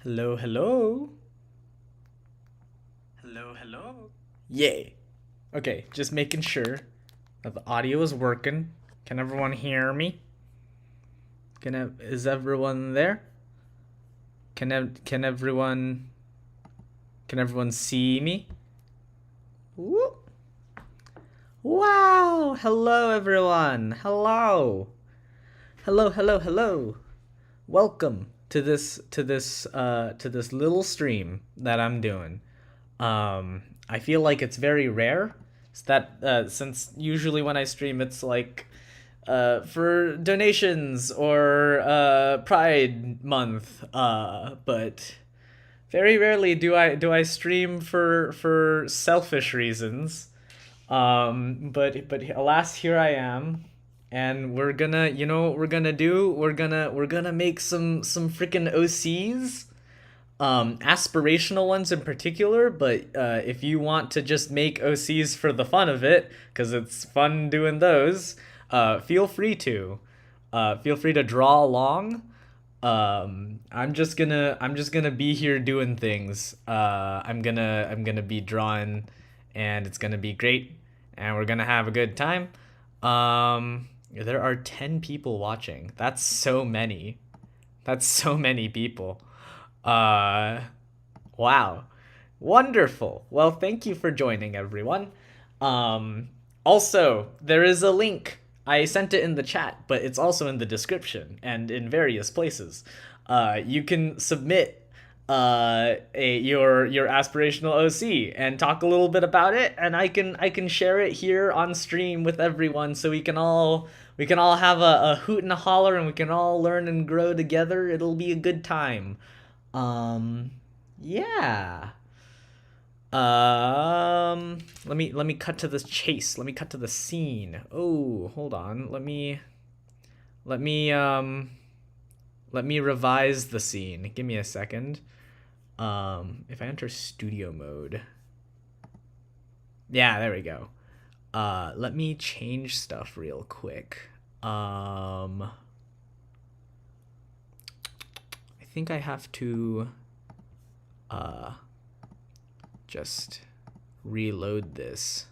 Hello, hello. Hello, hello. Yay. Okay, just making sure that the audio is working. Can everyone hear me? Is everyone there? Can everyone see me? Woo. Wow. Hello everyone. Hello. Hello, hello, hello. Welcome to this little stream that I'm doing. I feel like it's very rare. Since usually when I stream, it's like for donations or Pride Month. But very rarely do I stream for selfish reasons. But alas, here I am, and we're gonna, you know what we're gonna do? We're gonna make some freaking OCs, aspirational ones in particular. But if you want to just make OCs for the fun of it, because it's fun doing those, feel free to. Feel free to draw along. I'm just gonna be here doing things. I'm gonna be drawing, and it's gonna be great, and we're gonna have a good time. There are 10 people watching. That's so many. That's so many people. Uh, wow. Wonderful. Well, thank you for joining, everyone. Also, there is a link. I sent it in the chat, but it's also in the description and in various places. You can submit your aspirational OC and talk a little bit about it, and I can share it here on stream with everyone, so we can all have a hoot and a holler, and we can all learn and grow together. It'll be a good time. Yeah. Let me cut to the chase. Let me cut to the scene. Oh, hold on. Let me let me revise the scene. Give me a second. If I enter studio mode. Yeah, there we go. Let me change stuff real quick. I think I have to just reload this.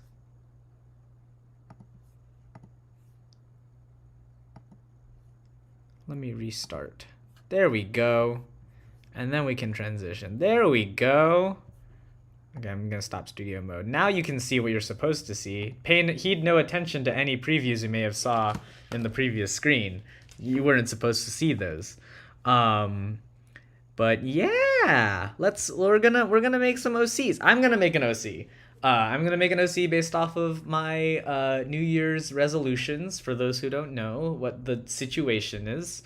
Let me restart. There we go. And then we can transition. There we go. Okay, I'm gonna stop studio mode. Now you can see what you're supposed to see. Heed no attention to any previews you may have saw in the previous screen. You weren't supposed to see those. But yeah, we're gonna make some OCs. I'm gonna make an OC. I'm gonna make an OC based off of my New Year's resolutions. For those who don't know what the situation is,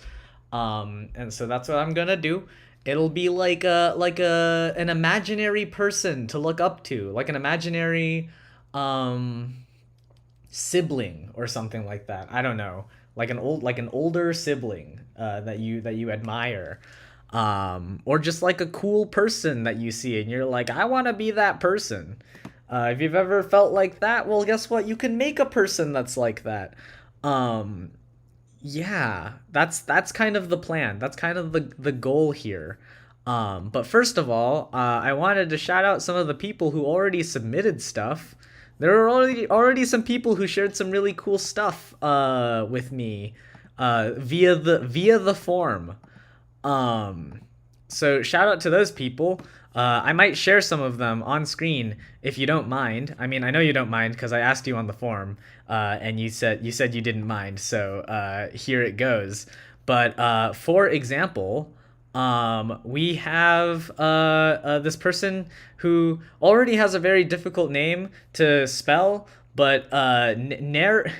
and so that's what I'm gonna do. It'll be like an imaginary person to look up to, like an imaginary sibling or something like that. I don't know, like an older sibling that you admire, or just like a cool person that you see and you're like, I want to be that person. If you've ever felt like that, well, guess what? You can make a person that's like that. Yeah, that's kind of the plan. That's kind of the goal here. But first of all, I wanted to shout out some of the people who already submitted stuff. There are already some people who shared some really cool stuff with me via the form. So shout out to those people. I might share some of them on screen if you don't mind. I mean, I know you don't mind because I asked you on the forum, and you said you didn't mind. So here it goes. But for example, we have this person who already has a very difficult name to spell, but Nerexy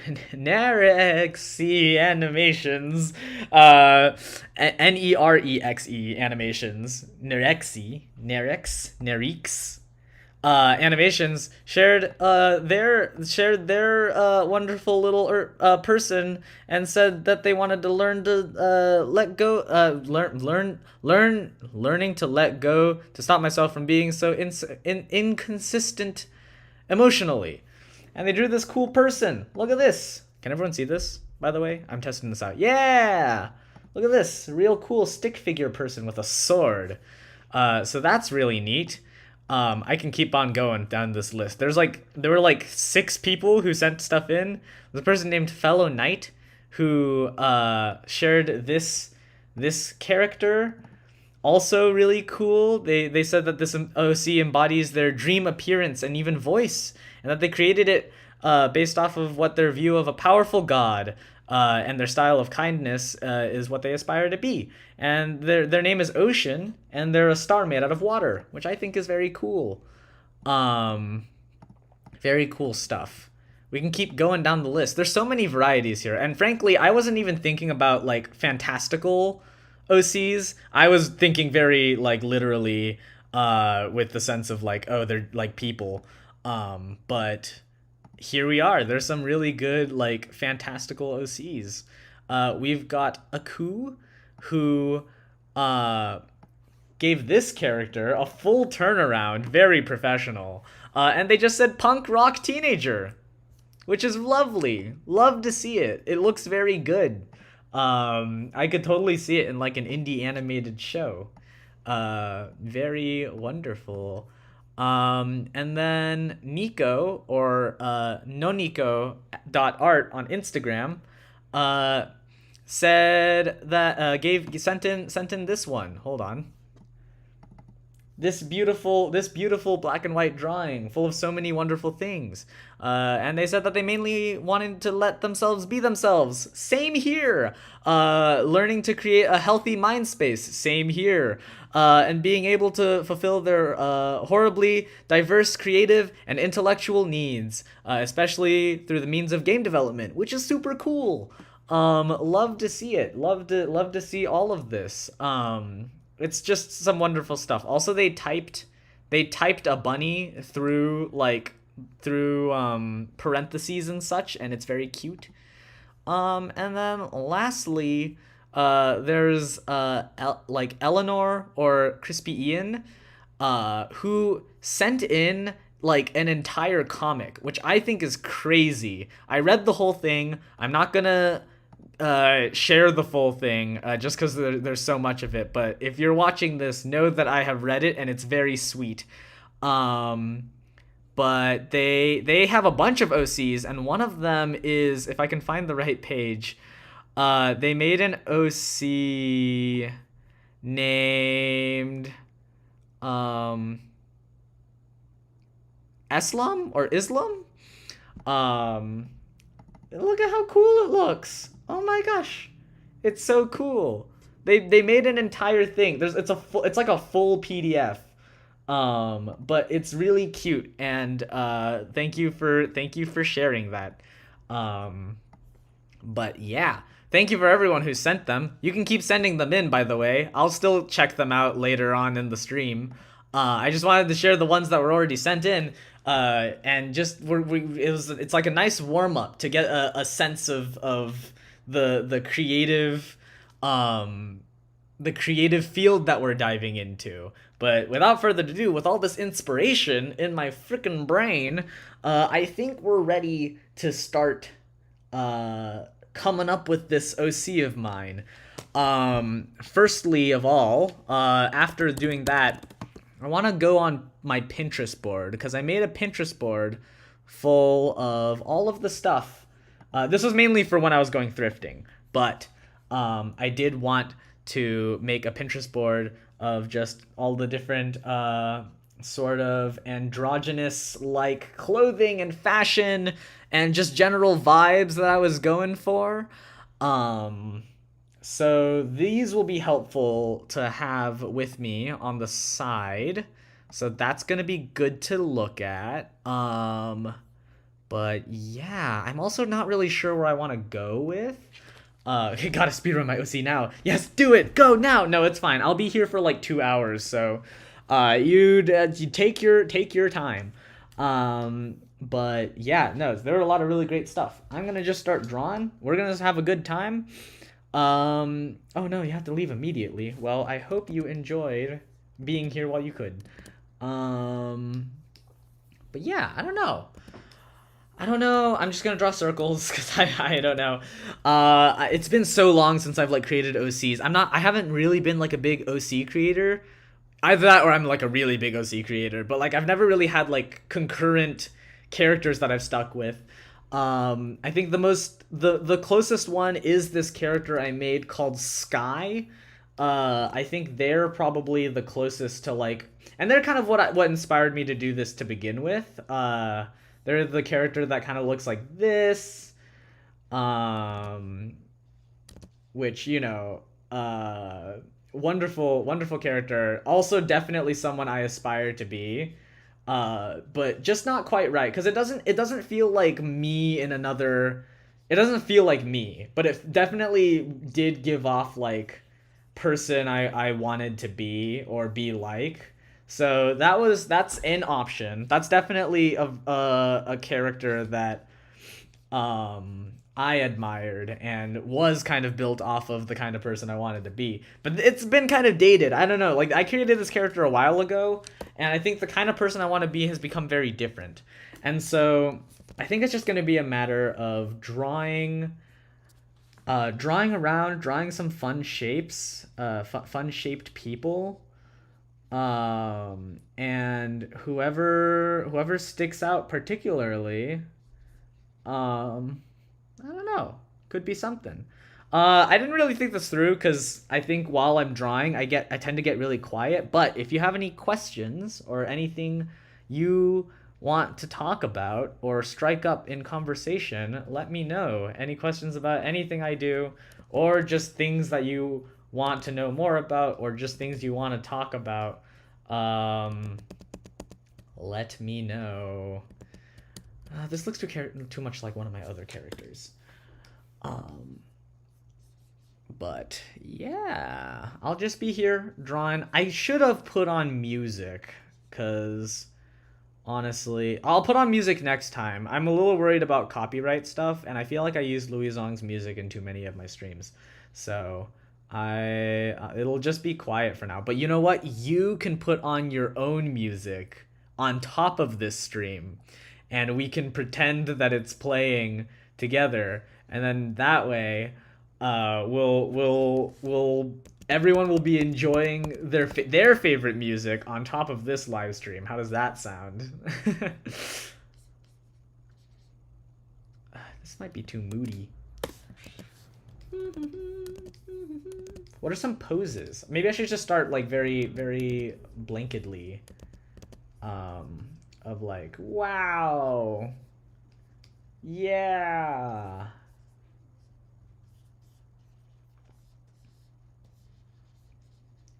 Animations, Nerexe Animations, Nerix Animations shared their wonderful little person, and said that they wanted to learn to let go, learning to let go, to stop myself from being so inconsistent emotionally. And they drew this cool person. Look at this. Can everyone see this, by the way? I'm testing this out. Yeah! Look at this. Real cool stick figure person with a sword. So that's really neat. I can keep on going down this list. There were like 6 people who sent stuff in. There's a person named Fellow Knight who shared this character. Also really cool. They said that this OC embodies their dream appearance and even voice, and that they created it based off of what their view of a powerful god and their style of kindness is what they aspire to be. And their name is Ocean, and they're a star made out of water, which I think is very cool. Very cool stuff. We can keep going down the list. There's so many varieties here, and frankly, I wasn't even thinking about like fantastical OCs. I was thinking very like literally with the sense of like, oh, they're like people. But here we are. There's some really good like fantastical OCs. We've got Aku, who gave this character a full turnaround, very professional. And they just said punk rock teenager, which is lovely. Love to see it. It looks very good. I could totally see it in like an indie animated show. Very wonderful. And then Nico, or nonico.art on Instagram, said that sent in this one. Hold on. This beautiful black and white drawing full of so many wonderful things. And they said that they mainly wanted to let themselves be themselves. Same here. Learning to create a healthy mind space. Same here. And being able to fulfill their horribly diverse creative and intellectual needs, especially through the means of game development, which is super cool. Love to see it. Love to see all of this. It's just some wonderful stuff. Also, they typed a bunny through parentheses and such, and it's very cute. And then lastly, there's like Eleanor or Crispy Ian, who sent in like an entire comic, which I think is crazy. I read the whole thing. I'm not gonna share the full thing just because there's so much of it, but if you're watching this, know that I have read it and it's very sweet. But they have a bunch of OCs, and one of them is, if I can find the right page, they made an OC named Islam. Look at how cool it looks. Oh my gosh, it's so cool. They made an entire thing. It's like a full PDF. But it's really cute, and thank you for sharing that. But yeah, thank you for everyone who sent them. You can keep sending them in, by the way. I'll still check them out later on in the stream. I just wanted to share the ones that were already sent in. And just it's like a nice warm up to get a sense of the creative field that we're diving into. But without further ado, with all this inspiration in my freaking brain, I think we're ready to start coming up with this OC of mine. Firstly of all, after doing that, I want to go on my Pinterest board, because I made a Pinterest board full of all of the stuff. This was mainly for when I was going thrifting, but I did want to make a Pinterest board of just all the different sort of androgynous like clothing and fashion and just general vibes that I was going for. So these will be helpful to have with me on the side. So that's going to be good to look at. But yeah, I'm also not really sure where I want to go with. Gotta speedrun my OC now. Yes, do it. Go now. No, it's fine. I'll be here for like 2 hours. So you take your time. But yeah, no, there were a lot of really great stuff. I'm going to just start drawing. We're going to have a good time. Oh no, you have to leave immediately. Well, I hope you enjoyed being here while you could. But yeah, I don't know. I'm just gonna draw circles because I don't know. It's been so long since I've like created OCs. I haven't really been like a big OC creator. either that or I'm like a really big OC creator, but like I've never really had like concurrent characters that I've stuck with. I think the closest one is this character I made called Sky. I think they're probably the closest to like, and they're kind of what inspired me to do this to begin with. They're the character that kind of looks like this, um, which wonderful character. Also, definitely someone I aspire to be, but just not quite right because it doesn't feel like me in another. It doesn't feel like me, but it definitely did give off like person I wanted to be or be like. So that's an option. That's definitely a character that I admired and was kind of built off of the kind of person I wanted to be. But it's been kind of dated. I don't know. Like I created this character a while ago, and I think the kind of person I want to be has become very different. And so I think it's just going to be a matter of drawing around, drawing some fun shapes, fun shaped people, and whoever sticks out particularly, I don't know, could be something. I didn't really think this through because I think while I'm drawing, I tend to get really quiet. But if you have any questions or anything you want to talk about or strike up in conversation, let me know. Any questions about anything I do, or just things that you want to know more about, or just things you want to talk about, let me know. This looks too much like one of my other characters. But yeah, I'll just be here drawing. I should have put on music, because honestly, I'll put on music next time. I'm a little worried about copyright stuff, and I feel like I used Louis Zong's music in too many of my streams. So it'll just be quiet for now. But you know what? You can put on your own music on top of this stream, and we can pretend that it's playing together, and then that way we'll everyone will be enjoying their favorite music on top of this live stream. How does that sound? This might be too moody. What are some poses? Maybe I should just start like very blankedly, of like, wow, yeah.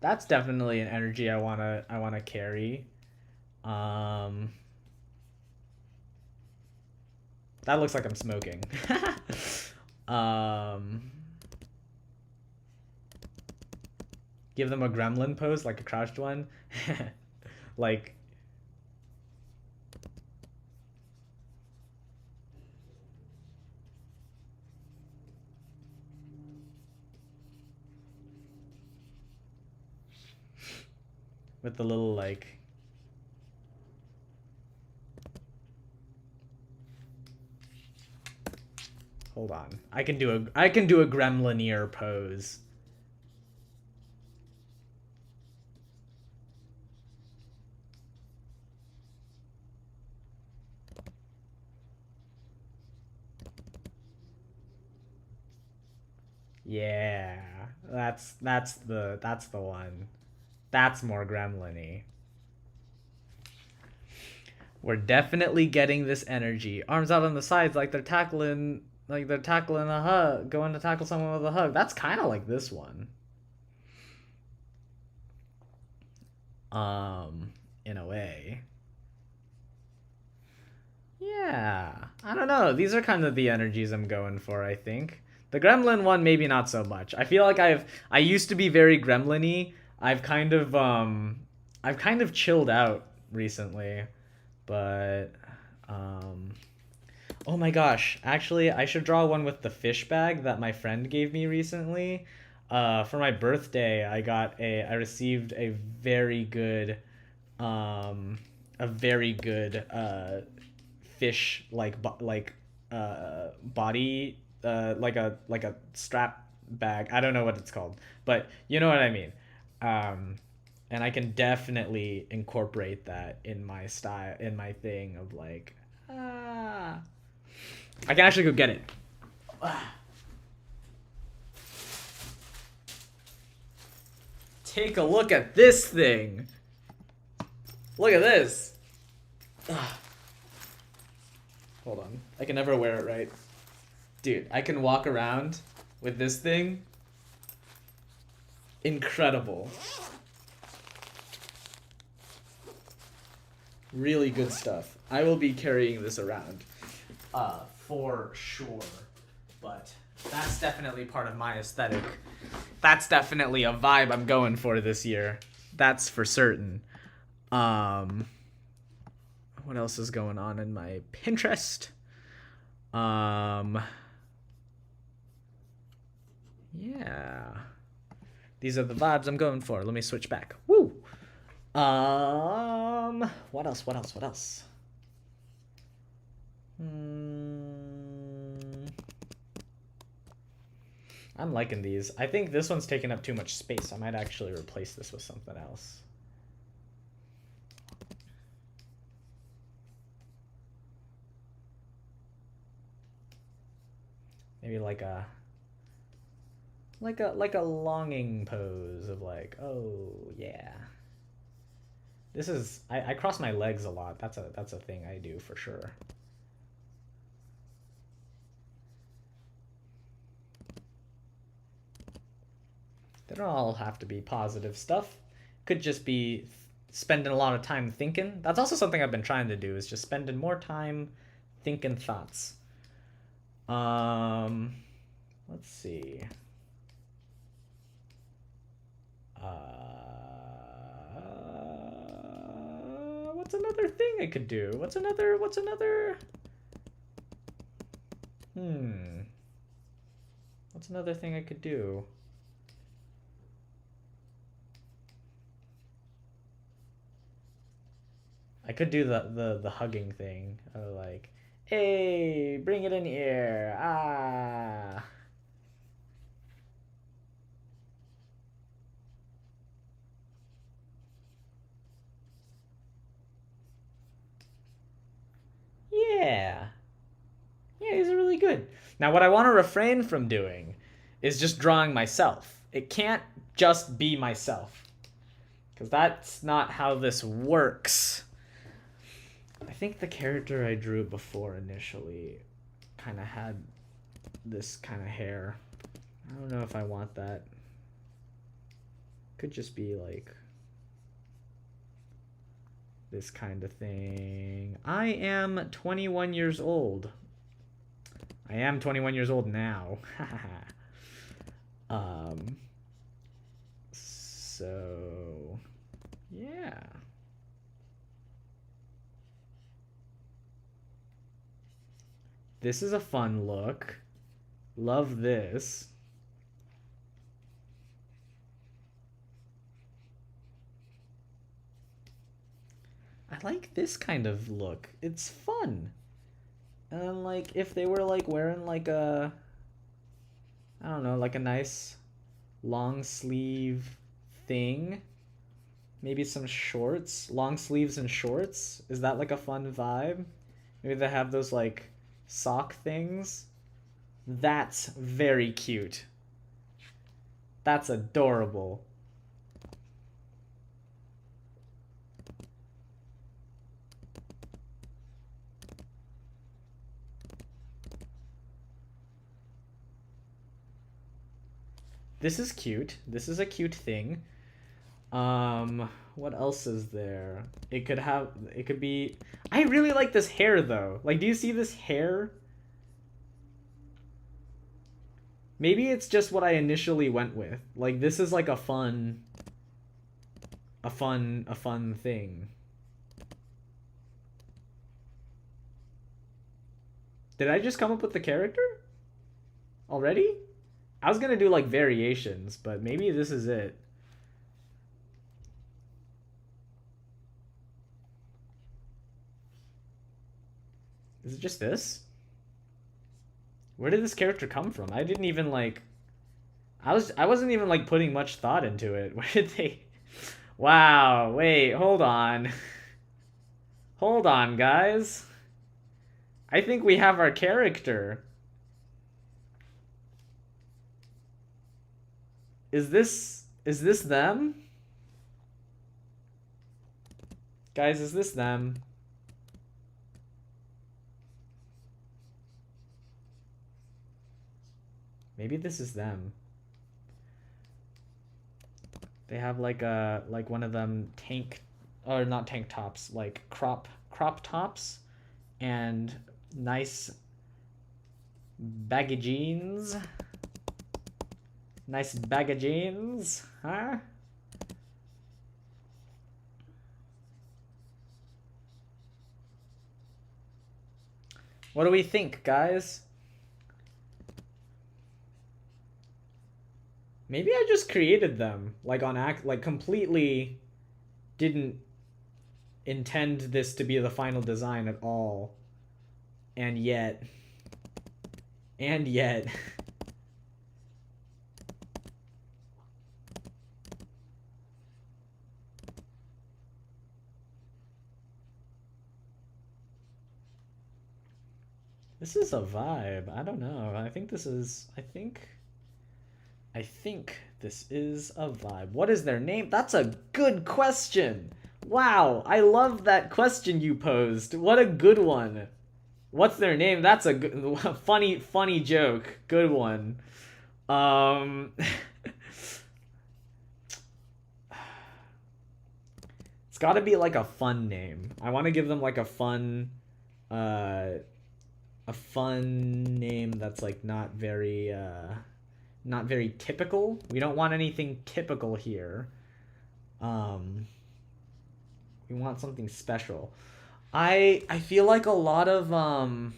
That's definitely an energy I wanna carry. That looks like I'm smoking. Give them a gremlin pose, like a crouched one. Like, with the little like, hold on, I can do a gremlin-ear pose. Yeah, that's the one. That's more gremlin-y. We're definitely getting this energy. Arms out on the sides like they're tackling a hug, going to tackle someone with a hug. That's kind of like this one. In a way. Yeah, I don't know. These are kind of the energies I'm going for, I think. The gremlin one, maybe not so much. I feel like I used to be very gremlin-y. I've kind of chilled out recently, but oh my gosh, actually I should draw one with the fish bag that my friend gave me recently. For my birthday, I received a very good fish body, like a strap bag. I don't know what it's called, but you know what I mean. And I can definitely incorporate that in my style, in my thing of like, I can actually go get it. Take a look at this thing. Look at this. Hold on. I can never wear it right. Dude, I can walk around with this thing. Incredible. Really good stuff. I will be carrying this around. For sure. But that's definitely part of my aesthetic. That's definitely a vibe I'm going for this year. That's for certain. What else is going on in my Pinterest? Yeah. These are the vibes I'm going for. Let me switch back. Woo! What else? I'm liking these. I think this one's taking up too much space. I might actually replace this with something else. Maybe like a longing pose of like, oh yeah. This is I cross my legs a lot. That's a thing I do for sure. They don't all have to be positive stuff. Could just be spending a lot of time thinking. That's also something I've been trying to do, is just spending more time thinking thoughts. Let's see. What's another thing I could do? What's another? What's another thing I could do? I could do the hugging thing. Like, hey, bring it in here. Ah. Yeah. Yeah, these are really good. Now, what I want to refrain from doing is just drawing myself. It can't just be myself, because that's not how this works. I think the character I drew before initially kind of had this kind of hair. I don't know if I want that. Could just be like this kind of thing. I am 21 years old. I am 21 years old now. So yeah. This is a fun look. Love this. I like this kind of look. It's fun. And like if they were like wearing like a, I don't know, like a nice long sleeve thing. Maybe some shorts, long sleeves and shorts. Is that like a fun vibe? Maybe they have those like sock things. That's very cute. That's adorable. This is cute. This is a cute thing. What else is there? It could be, I really like this hair though. Like, do you see this hair? Maybe it's just what I initially went with. Like, this is like a fun thing. Did I just come up with the character already? I was gonna do like variations, but maybe this is it. Is it just this? Where did this character come from? I didn't even like, I wasn't even like putting much thought into it. Wow, wait, hold on. Hold on, guys. I think we have our character. Is this them? Guys, is this them? Maybe this is them. They have like one of them tank, or not tank tops, like crop tops, and nice baggy jeans. Nice bag of jeans, huh? What do we think, guys? Maybe I just created them, like completely didn't intend this to be the final design at all. And yet. This is a vibe. I don't know. I think this is a vibe. What is their name? That's a good question. Wow, I love that question you posed. What a good one. What's their name? That's a good, funny joke. Good one. It's got to be like a fun name. I want to give them like a fun name that's like not very typical. We don't want anything typical here. We want something special. I feel like a lot of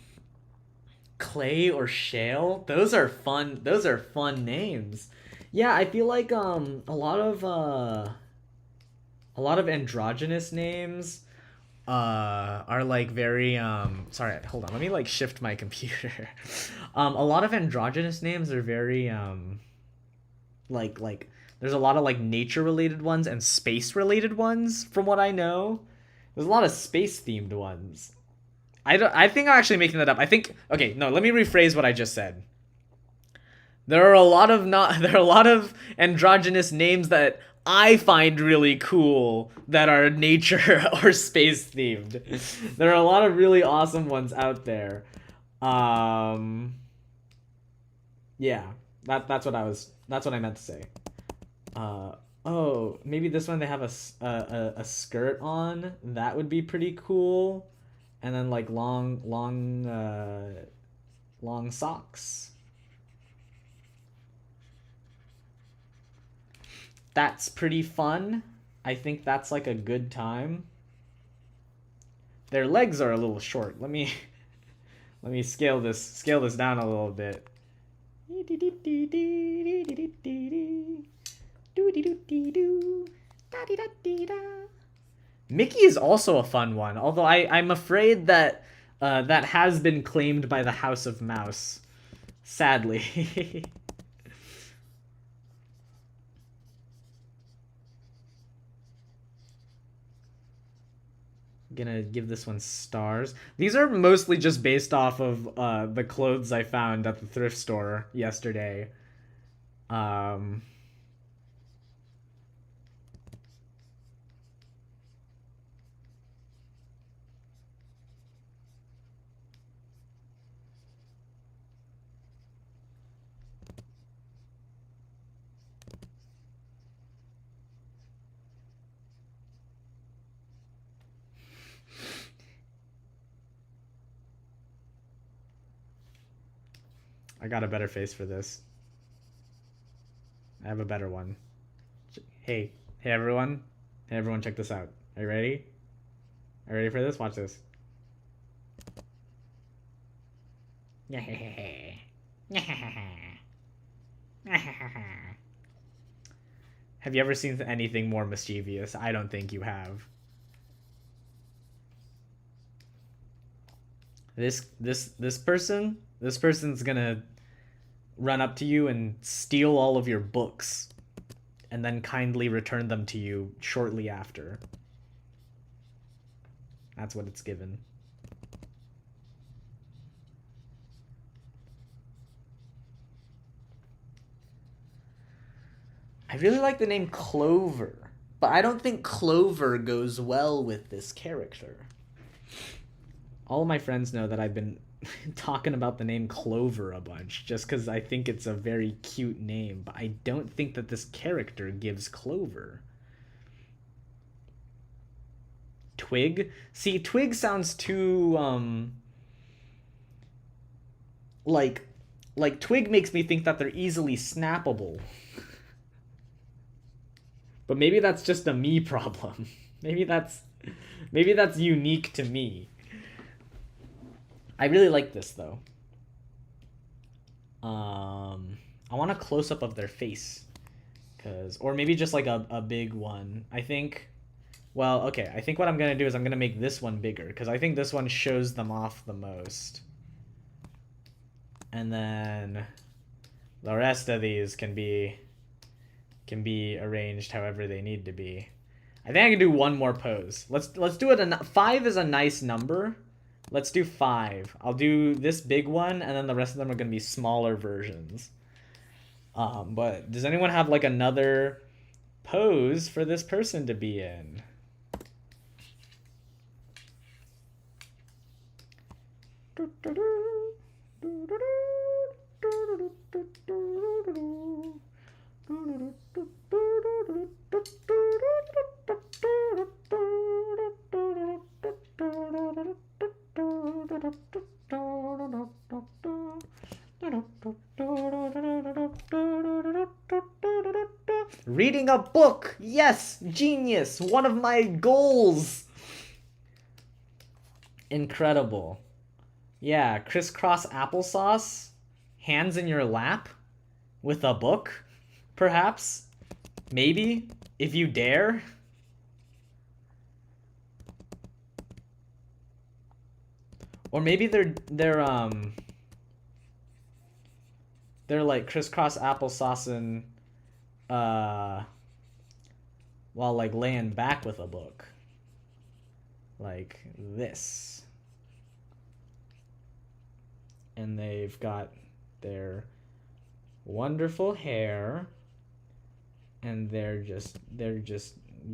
clay or shale. Those are fun names. Yeah, I feel like a lot of androgynous names are like very sorry, hold on, let me like shift my computer. A lot of androgynous names are very like there's a lot of like nature related ones and space related ones from what I know. There's a lot of space themed ones. I think I'm actually making that up. I think, okay, no, let me rephrase what I just said. There are a lot of androgynous names that I find really cool that are nature or space themed. There are a lot of really awesome ones out there. Yeah, that's what I meant to say. Oh, maybe this one they have a skirt on. That would be pretty cool. And then like long socks. That's pretty fun. I think that's like a good time. Their legs are a little short. Let me scale this down a little bit. Mickey is also a fun one, although I'm afraid that that has been claimed by the House of Mouse, sadly. Gonna give this one stars. These are mostly just based off of the clothes I found at the thrift store yesterday. I got a better face for this. I have a better one. Hey everyone. Hey everyone, check this out. Are you ready? Are you ready for this? Watch this. Have you ever seen anything more mischievous? I don't think you have. This person's gonna run up to you and steal all of your books and then kindly return them to you shortly after. That's what it's given. I really like the name Clover, but I don't think Clover goes well with this character. All of my friends know that I've been talking about the name Clover a bunch just because I think it's a very cute name, but I don't think that this character gives Clover. Twig? See, Twig sounds too, like Twig makes me think that they're easily snappable. But maybe that's just a me problem. Maybe that's unique to me. I really like this though. I want a close up of their face, or maybe just like a big one. I think. Well, okay. I think what I'm gonna do is I'm gonna make this one bigger because I think this one shows them off the most. And then the rest of these can be arranged however they need to be. I think I can do one more pose. Let's do it. 5 is a nice number. Let's do 5. I'll do this big one, and then the rest of them are gonna be smaller versions. But does anyone have like another pose for this person to be in? Reading a book! Yes! Genius! One of my goals! Incredible. Yeah, crisscross applesauce, hands in your lap, with a book, perhaps? Maybe? If you dare? Or maybe they're like crisscross applesauce and while like laying back with a book. Like this. And they've got their wonderful hair, and they're just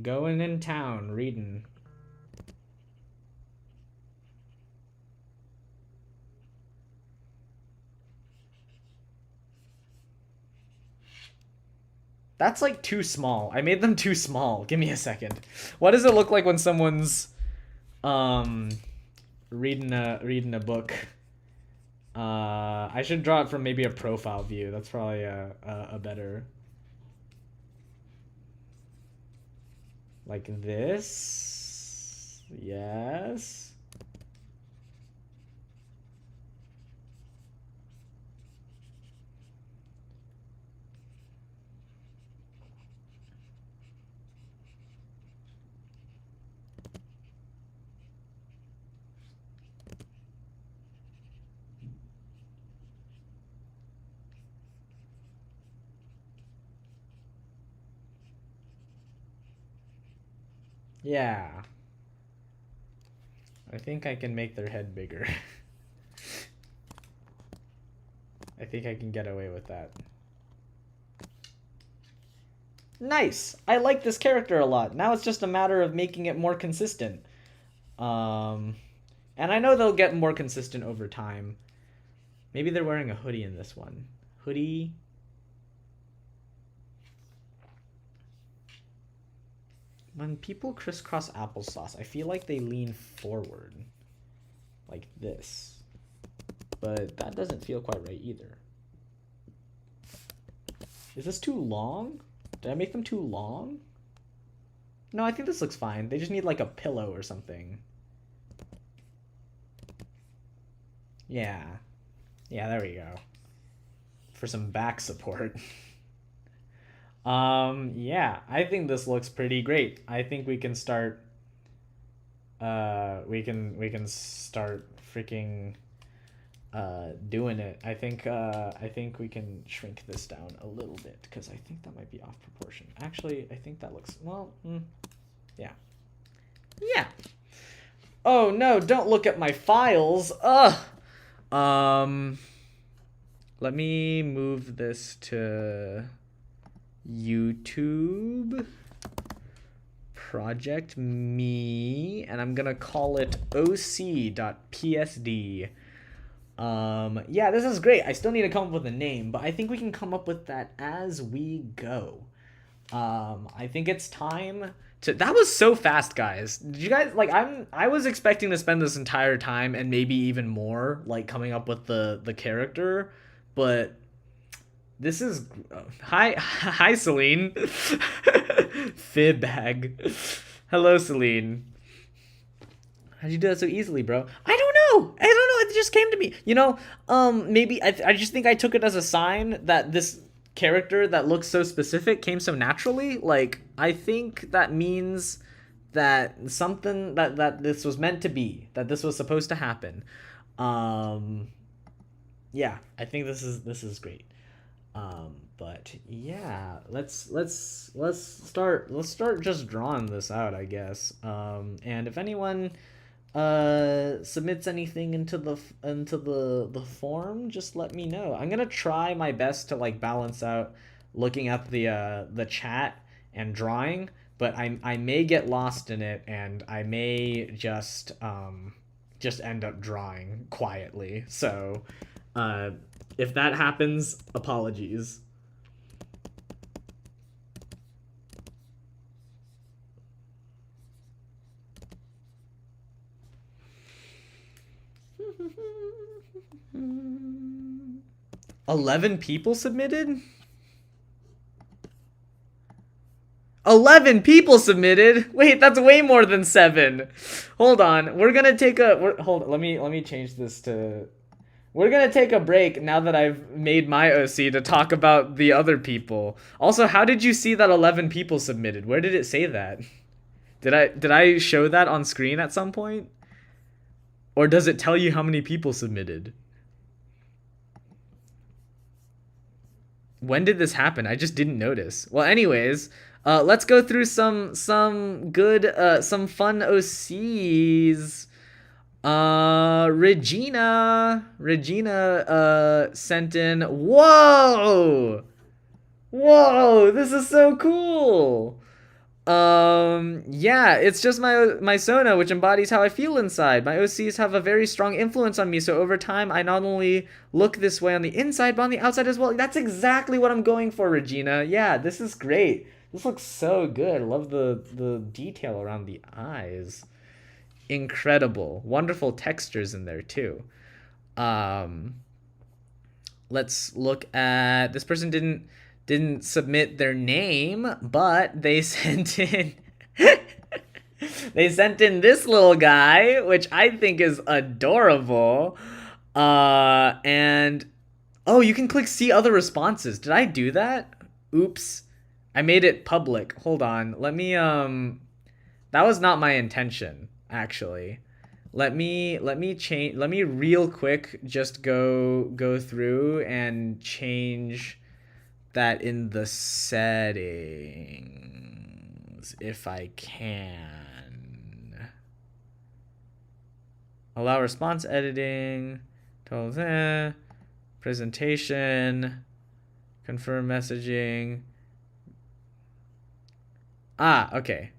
going in town reading. That's like too small. I made them too small. Give me a second. What does it look like when someone's reading a book? I should draw it from maybe a profile view. That's probably a better. Like this. Yes. Yeah. I think I can make their head bigger. I think I can get away with that. Nice! I like this character a lot. Now it's just a matter of making it more consistent. And I know they'll get more consistent over time. Maybe they're wearing a hoodie in this one. Hoodie. When people crisscross applesauce, I feel like they lean forward. Like this. But that doesn't feel quite right either. Is this too long? Did I make them too long? No, I think this looks fine. They just need like a pillow or something. Yeah. Yeah, there we go. For some back support. Yeah, I think this looks pretty great. I think we can start we can start freaking doing it. I think we can shrink this down a little bit because I think that might be off proportion. Actually, I think that looks well. Yeah. Yeah. Oh no! Don't look at my files. Ugh. Let me move this to YouTube. Project me, and I'm gonna call it oc.psd. Yeah, this is great. I still need to come up with a name, but I think we can come up with that as we go. I think it's time to. That was so fast, guys. Did you guys like? I was expecting to spend this entire time and maybe even more, like coming up with the character, but this is hi Celine. Fib bag. Hello, Celine. How'd you do that so easily, bro? I don't know. It just came to me. You know, maybe I just think I took it as a sign that this character that looks so specific came so naturally. Like, I think that means that something that this was meant to be, that this was supposed to happen. Yeah, I think this is great. But yeah, let's start just drawing this out, I guess. And if anyone submits anything into the form, just let me know. I'm gonna try my best to like balance out looking at the chat and drawing, but I may get lost in it, and I may just end up drawing quietly. So if that happens, apologies. $11 people submitted? 11 people submitted? Wait, that's way more than 7. Hold on. We're gonna take a hold on, let me change this to. We're gonna take a break now that I've made my OC to talk about the other people. Also, how did you see that 11 people submitted? Where did it say that? Did I show that on screen at some point? Or does it tell you how many people submitted? When did this happen? I just didn't notice. Well, anyways, let's go through some good some fun OCs. Regina sent in. Whoa, this is so cool. Yeah, it's just my Sona, which embodies how I feel inside. My OCs have a very strong influence on me, so over time I not only look this way on the inside, but on the outside as well. That's exactly what I'm going for, Regina. Yeah, this is great. This looks so good. I love the detail around the eyes. Incredible. Wonderful textures in there too. Let's look at, this person didn't submit their name, but they sent in they sent in this little guy, which I think is adorable. And oh, you can click see other responses. Did I do that? Oops. I made it public. Hold on. Let me that was not my intention, actually. Let me change, let me real quick just go through and change that in the settings if I can. Allow response editing, presentation, confirm messaging. Okay.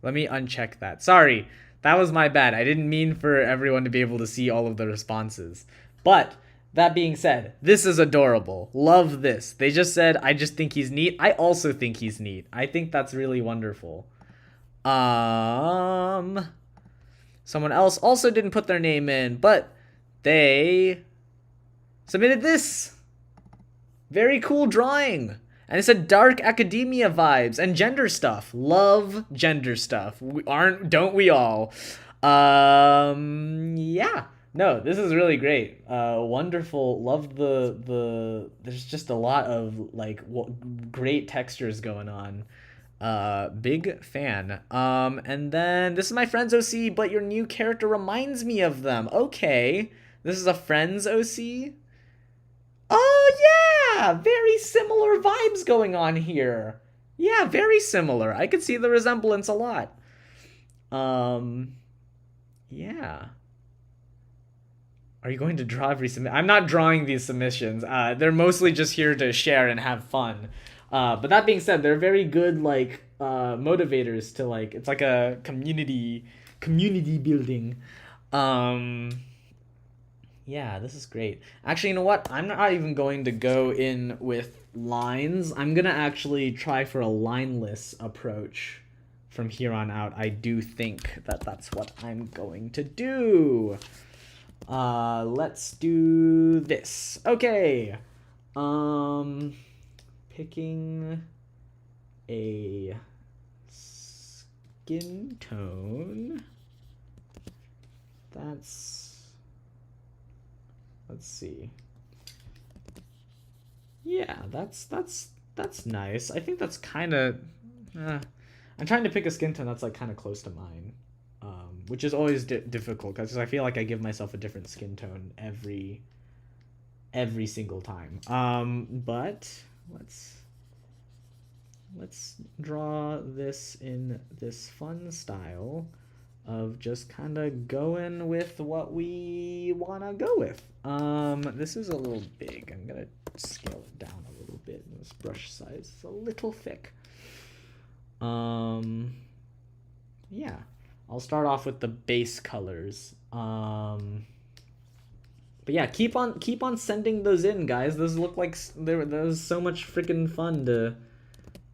Let me uncheck that. Sorry, that was my bad. I didn't mean for everyone to be able to see all of the responses. But that being said, this is adorable. Love this. They just said, I just think he's neat. I also think he's neat. I think that's really wonderful. Someone else also didn't put their name in, but they submitted this. Very cool drawing. And it said dark academia vibes and gender stuff. Love gender stuff. Don't we all? Yeah. No, this is really great. Wonderful. Love there's just a lot of like great textures going on. Big fan. And then this is my friend's OC, but your new character reminds me of them. Okay. This is a Friends OC? Oh, yeah! Very similar vibes going on here. Yeah, very similar. I could see the resemblance a lot. Yeah. Are you going to draw every submission? I'm not drawing these submissions. They're mostly just here to share and have fun. But that being said, they're very good, like, motivators to, like, it's like a community building. Yeah, this is great. Actually, you know what? I'm not even going to go in with lines. I'm gonna actually try for a lineless approach from here on out. I do think that that's what I'm going to do. Let's do this. Okay. Picking a skin tone. Let's see. Yeah, that's nice. I think that's kind of. I'm trying to pick a skin tone that's like kind of close to mine, which is always difficult because I feel like I give myself a different skin tone every single time. But let's draw this in this fun style of just kind of going with what we want to go with. This is a little big. I'm going to scale it down a little bit. This brush size is a little thick. Yeah. I'll start off with the base colors. But yeah, keep on sending those in, guys. Those look like there was so much freaking fun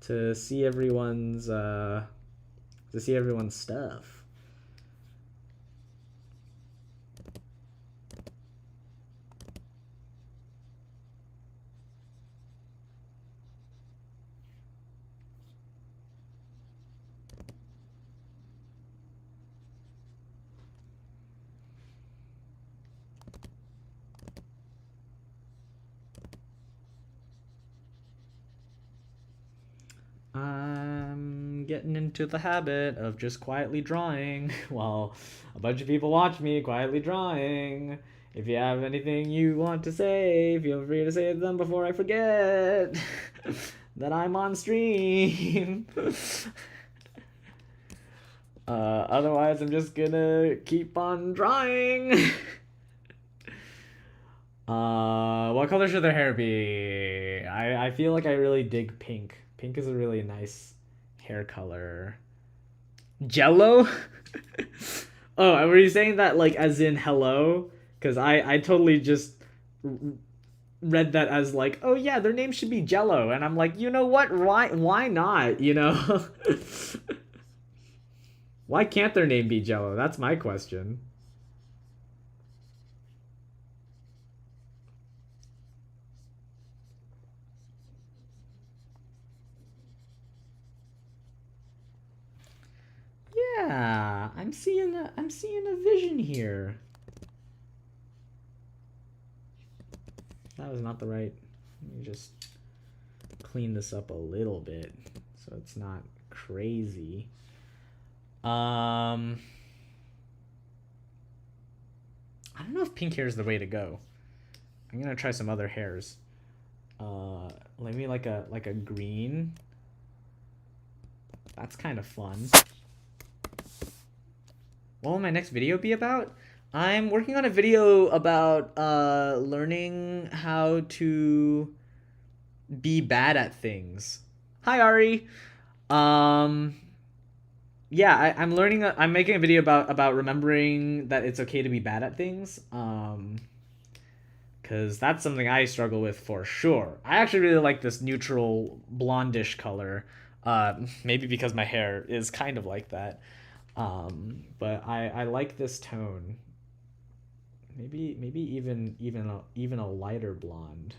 to see everyone's stuff. I'm getting into the habit of just quietly drawing while a bunch of people watch me quietly drawing. If you have anything you want to say, feel free to say them before I forget that I'm on stream. Otherwise, I'm just gonna keep on drawing. What color should their hair be? I feel like I really dig pink. Pink is a really nice hair color. Jello? Oh, were you saying that like as in hello? Because I totally just read that as like, oh yeah, their name should be Jello. And I'm like, you know what? Why not? You know? Why can't their name be Jello? That's my question. Yeah, I'm seeing a vision here. That was not the right. Let me just clean this up a little bit so it's not crazy. I don't know if pink hair is the way to go. I'm gonna try some other hairs. Maybe like a green. That's kind of fun. What will my next video be about? I'm working on a video about learning how to be bad at things. Hi Ari. Yeah, I'm learning. I'm making a video about remembering that it's okay to be bad at things. Because that's something I struggle with for sure. I actually really like this neutral blondish color. Maybe because my hair is kind of like that. But I like this tone. Maybe even a lighter blonde.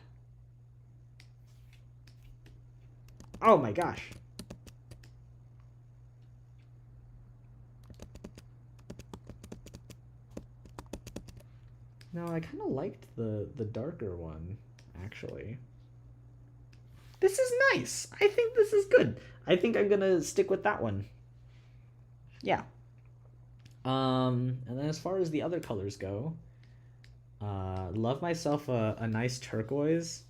Oh my gosh. No, I kind of liked the darker one, actually. This is nice. I think this is good. I think I'm gonna stick with that one. Yeah. And then as far as the other colors go, Love myself a nice turquoise.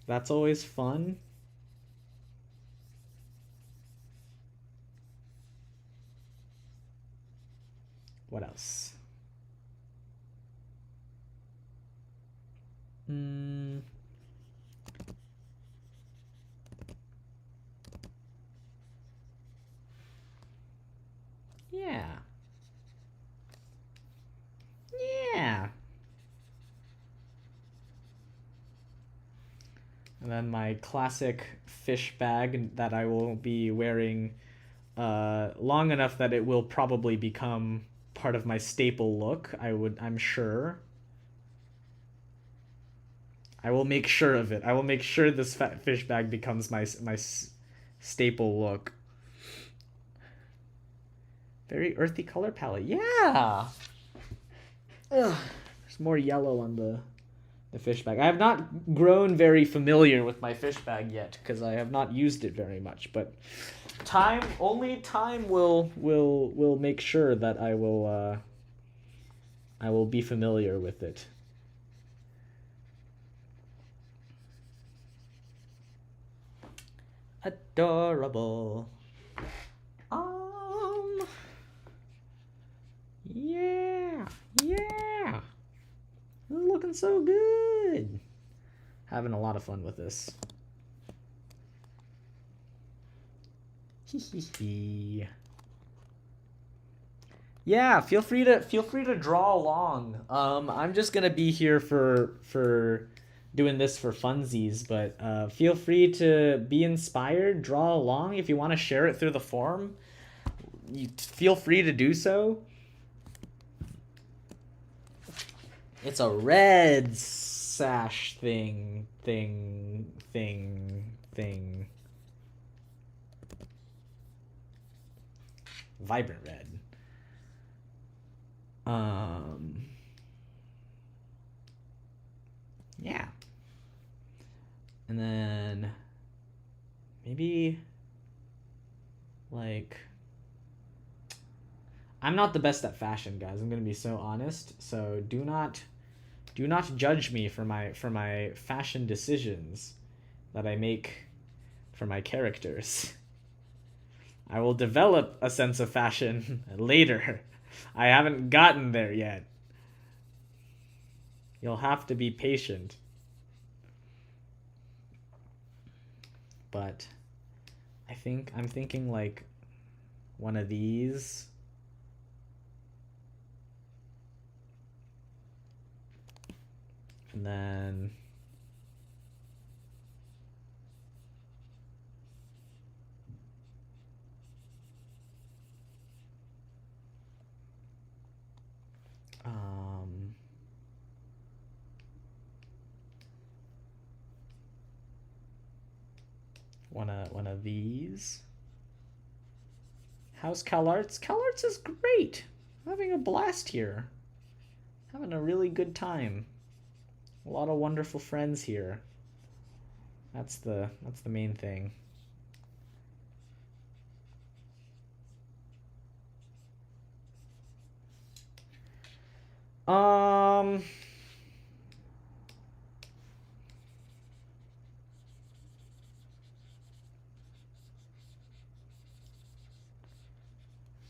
That's always fun. What else? Yeah. Yeah. And then my classic fish bag that I will be wearing long enough that it will probably become part of my staple look. I'm sure. I will make sure of it. I will make sure this fish bag becomes my staple look. Very earthy color palette. Yeah. Ugh. There's more yellow on the fish bag. I have not grown very familiar with my fish bag yet because I have not used it very much, but only time will make sure that I will be familiar with it. Adorable. Yeah. Yeah. Looking so good. Having a lot of fun with this. Yeah, feel free to draw along. I'm just gonna be here for doing this for funsies, but feel free to be inspired, draw along. If you want to share it through the forum, you feel free to do so. It's a red sash thing. Vibrant red. Yeah. And then maybe like I'm not the best at fashion, guys. I'm gonna be so honest. So do not judge me for my fashion decisions that I make for my characters. I will develop a sense of fashion later. I haven't gotten there yet. You'll have to be patient. But I'm thinking like one of these. And then one of these. How's CalArts? CalArts is great. I'm having a blast here. Having a really good time. A lot of wonderful friends here. That's the main thing.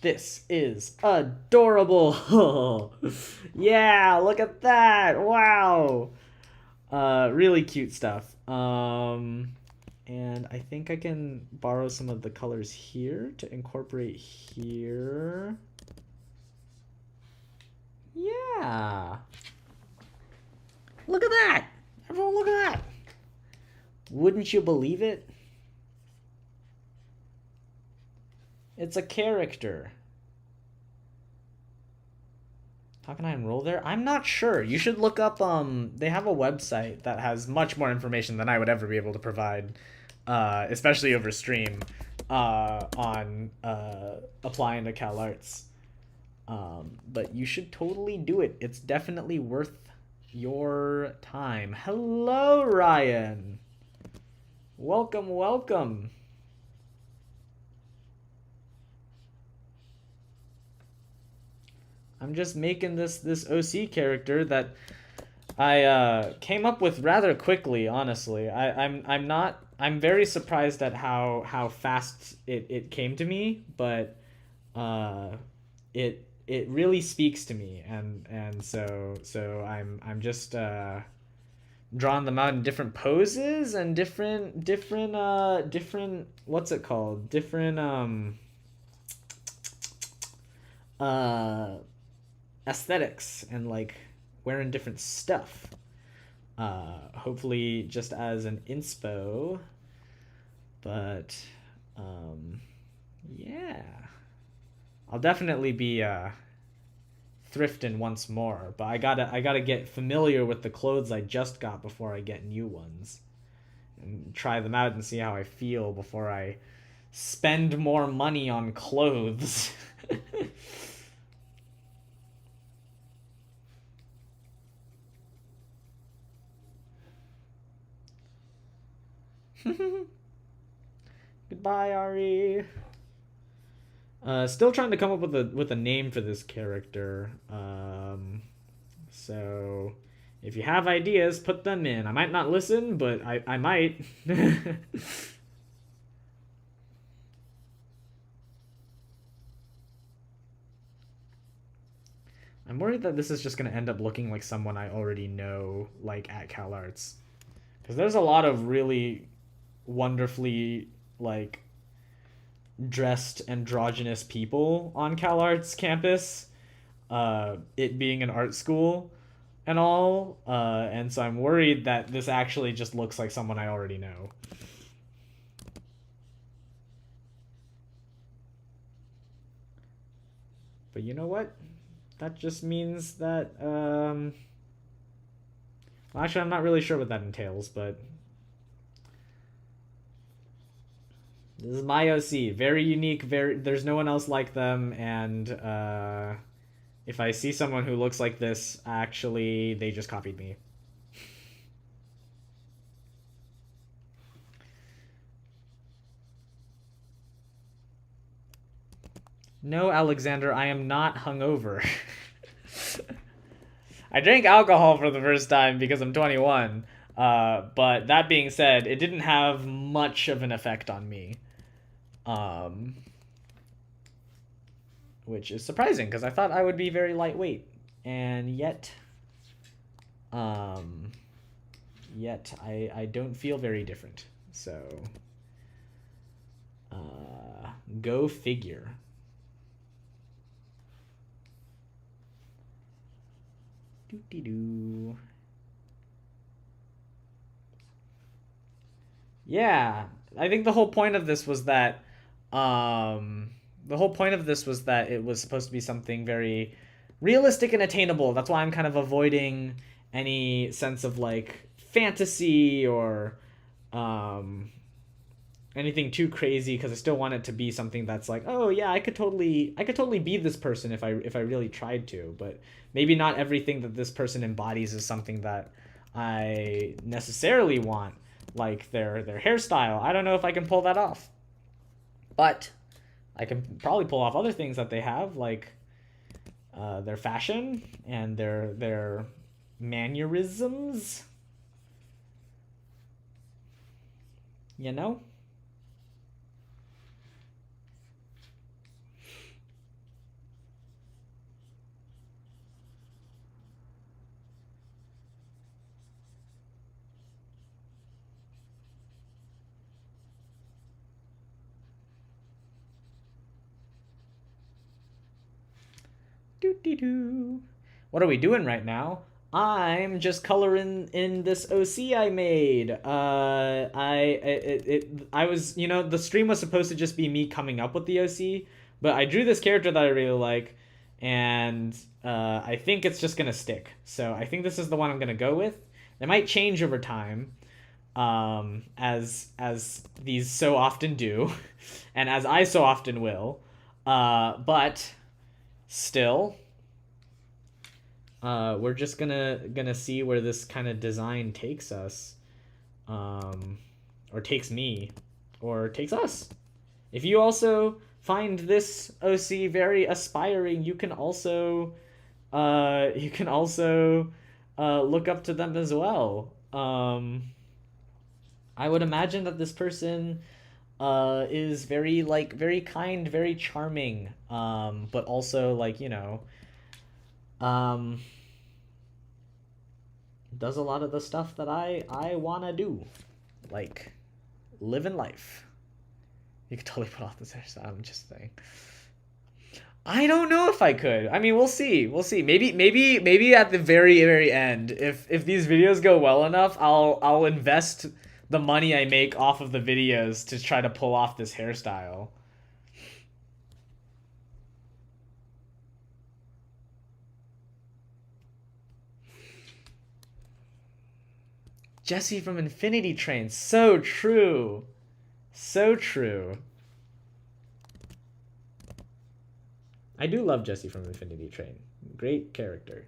This is adorable. Yeah, look at that. Wow. Really cute stuff. And I think I can borrow some of the colors here to incorporate here. Yeah. Look at that. Everyone look at that. Wouldn't you believe it? It's a character. How can I enroll there? I'm not sure. You should look up, they have a website that has much more information than I would ever be able to provide, especially over stream, on applying to CalArts. But you should totally do it. It's definitely worth your time. Hello, Ryan. Welcome, welcome. making this OC character that I came up with rather quickly, honestly. I'm very surprised at how fast it came to me, but it really speaks to me, and so I'm just drawing them out in different poses and different what's it called? Different uh aesthetics, and like wearing different stuff. Hopefully just as an inspo, but yeah, I'll definitely be thrifting once more, but I gotta get familiar with the clothes I just got before I get new ones, and try them out and see how I feel before I spend more money on clothes. Goodbye, Ari. Still trying to come up with a name for this character. So if you have ideas, put them in. I might not listen, but I might. I'm worried that this is just going to end up looking like someone I already know, like at CalArts. Because there's a lot of really wonderfully, like, dressed androgynous people on CalArts campus, it being an art school and all, and so I'm worried that this actually just looks like someone I already know. But you know what? That just means that, well, actually, I'm not really sure what that entails, but this is my OC. Very unique, there's no one else like them, and if I see someone who looks like this, actually, they just copied me. No, Alexander, I am not hungover. I drank alcohol for the first time because I'm 21. But that being said, it didn't have much of an effect on me. Which is surprising because I thought I would be very lightweight, and yet I don't feel very different. So go figure. Doo-dee-doo. Yeah, I think the whole point of this was that it was supposed to be something very realistic and attainable. That's why I'm kind of avoiding any sense of like fantasy or anything too crazy, because I still want it to be something that's like, oh yeah, I could totally be this person if I really tried to, but maybe not everything that this person embodies is something that I necessarily want, like their hairstyle. I don't know if I can pull that off, but I can probably pull off other things that they have, like their fashion and their mannerisms, you know. Doo-dee-doo. What are we doing right now? I'm just coloring in this OC I made. I was, you know, the stream was supposed to just be me coming up with the OC, but I drew this character that I really like, and I think it's just gonna stick. So I think this is the one I'm gonna go with. It might change over time, as these so often do, and as I so often will. But still, we're just gonna see where this kind of design takes us, or takes me, or takes us. If you also find this OC very aspiring, you can also You can also look up to them as well. I would imagine that this person is very very kind, very charming, but also um, does a lot of the stuff that I wanna do, like living life. You could totally put off this hairstyle. I'm just saying. I don't know if I could. I mean, we'll see. We'll see. Maybe at the very end, if these videos go well enough, I'll invest the money I make off of the videos to try to pull off this hairstyle. Jesse from Infinity Train. So true. So true. I do love Jesse from Infinity Train. Great character.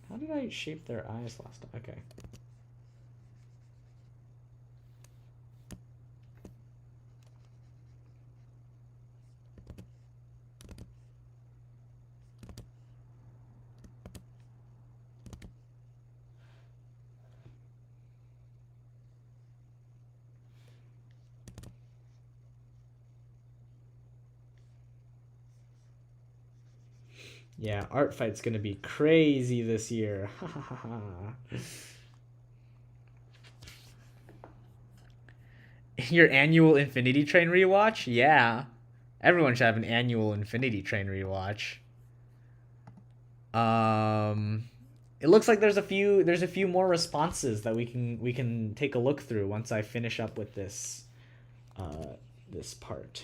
How did I shape their eyes last time? Okay. Yeah, art fight's gonna be crazy this year. Your annual Infinity Train rewatch? Yeah. Everyone should have an annual Infinity Train rewatch. It looks like there's a few more responses that we can take a look through once I finish up with this this part.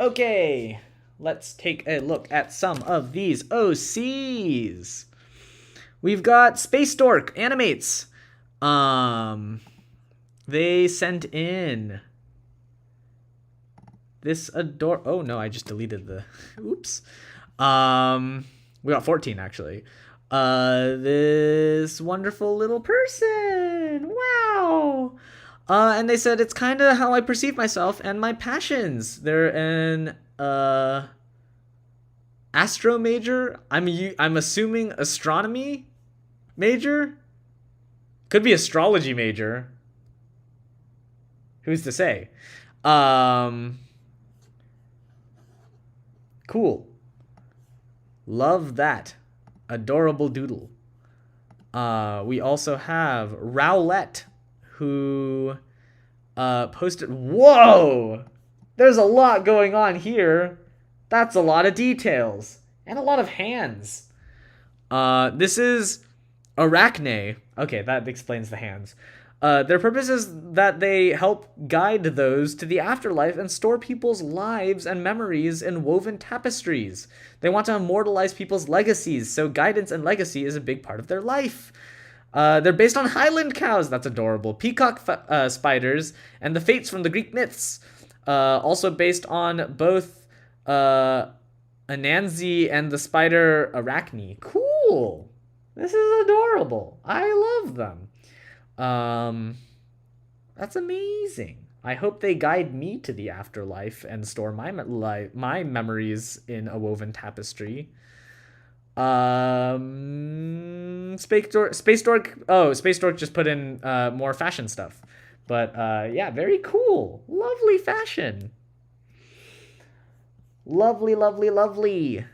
Okay, let's take a look at some of these OCs. We've got Space Dork Animates. They sent in this oh no, I just deleted the oops. We got 14 actually. This wonderful little person. Wow. And they said it's kind of how I perceive myself and my passions. They're an astro major. I'm assuming astronomy major. Could be astrology major. Who's to say? Cool. Love that. Adorable doodle. We also have Rowlett, who posted... Whoa! There's a lot going on here. That's a lot of details. And a lot of hands. This is Arachne. Okay, that explains the hands. Their purpose is that they help guide those to the afterlife and store people's lives and memories in woven tapestries. They want to immortalize people's legacies, so guidance and legacy is a big part of their life. They're based on Highland cows. That's adorable. Peacock spiders and the fates from the Greek myths. Also based on both Anansi and the spider Arachne. Cool. This is adorable. I love them. That's amazing. I hope they guide me to the afterlife and store my memories in a woven tapestry. Space Dork. Oh, Space Dork just put in more fashion stuff. But yeah, very cool. Lovely fashion. Lovely, lovely, lovely.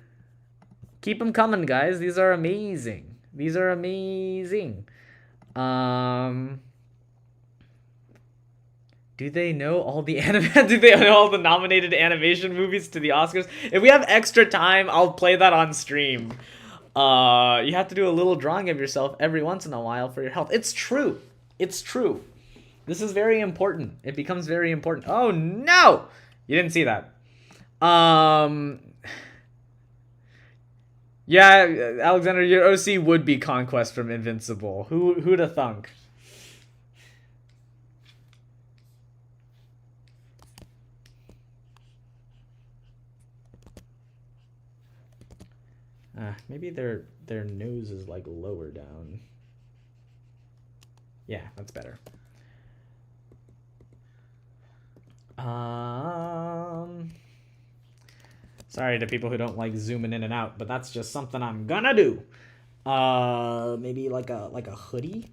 Keep them coming, guys. These are amazing. These are amazing. Do they know all the do they know all the nominated animation movies to the Oscars? If we have extra time, I'll play that on stream. You have to do a little drawing of yourself every once in a while for your health. It's true. It's true. This is very important. It becomes very important. Oh no! You didn't see that. Yeah, Alexander, your OC would be Conquest from Invincible. Who'd have thunk? Maybe their nose is like lower down. Yeah, that's better. Sorry to people who don't like zooming in and out, but that's just something I'm gonna do. Maybe like a hoodie.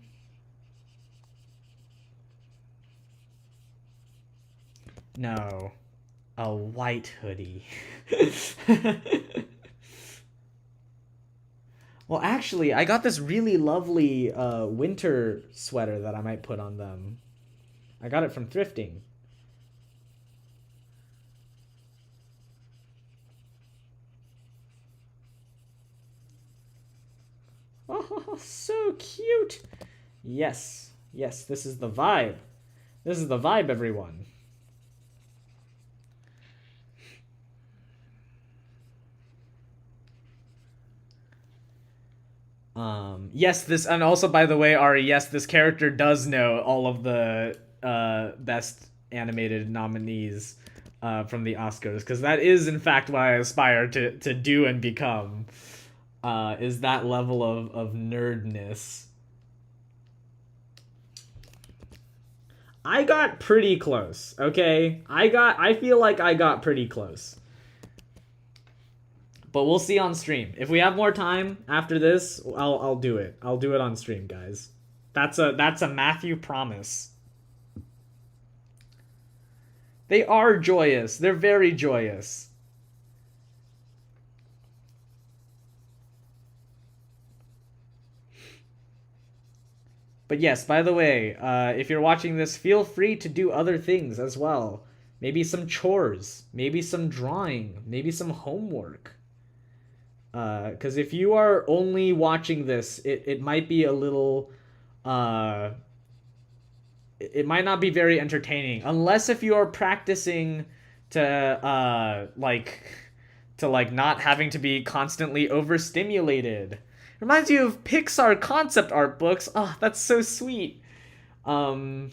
No, a white hoodie. Well, actually, I got this really lovely winter sweater that I might put on them. I got it from thrifting. Oh, so cute. Yes, yes, this is the vibe. This is the vibe, everyone. Yes, this, and also, by the way, Ari, yes, this character does know all of the best animated nominees from the Oscars, because that is, in fact, what I aspire to do and become, is that level of nerdness. I got pretty close, okay? I feel like I got pretty close. But we'll see on stream. If we have more time after this, I'll do it. I'll do it on stream, guys. That's a Matthew promise. They are joyous. They're very joyous. But yes, by the way, if you're watching this, feel free to do other things as well. Maybe some chores, maybe some drawing, maybe some homework. Because if you are only watching this, it might be a little, it might not be very entertaining, unless if you are practicing to not having to be constantly overstimulated. Reminds you of Pixar concept art books. Oh, that's so sweet. You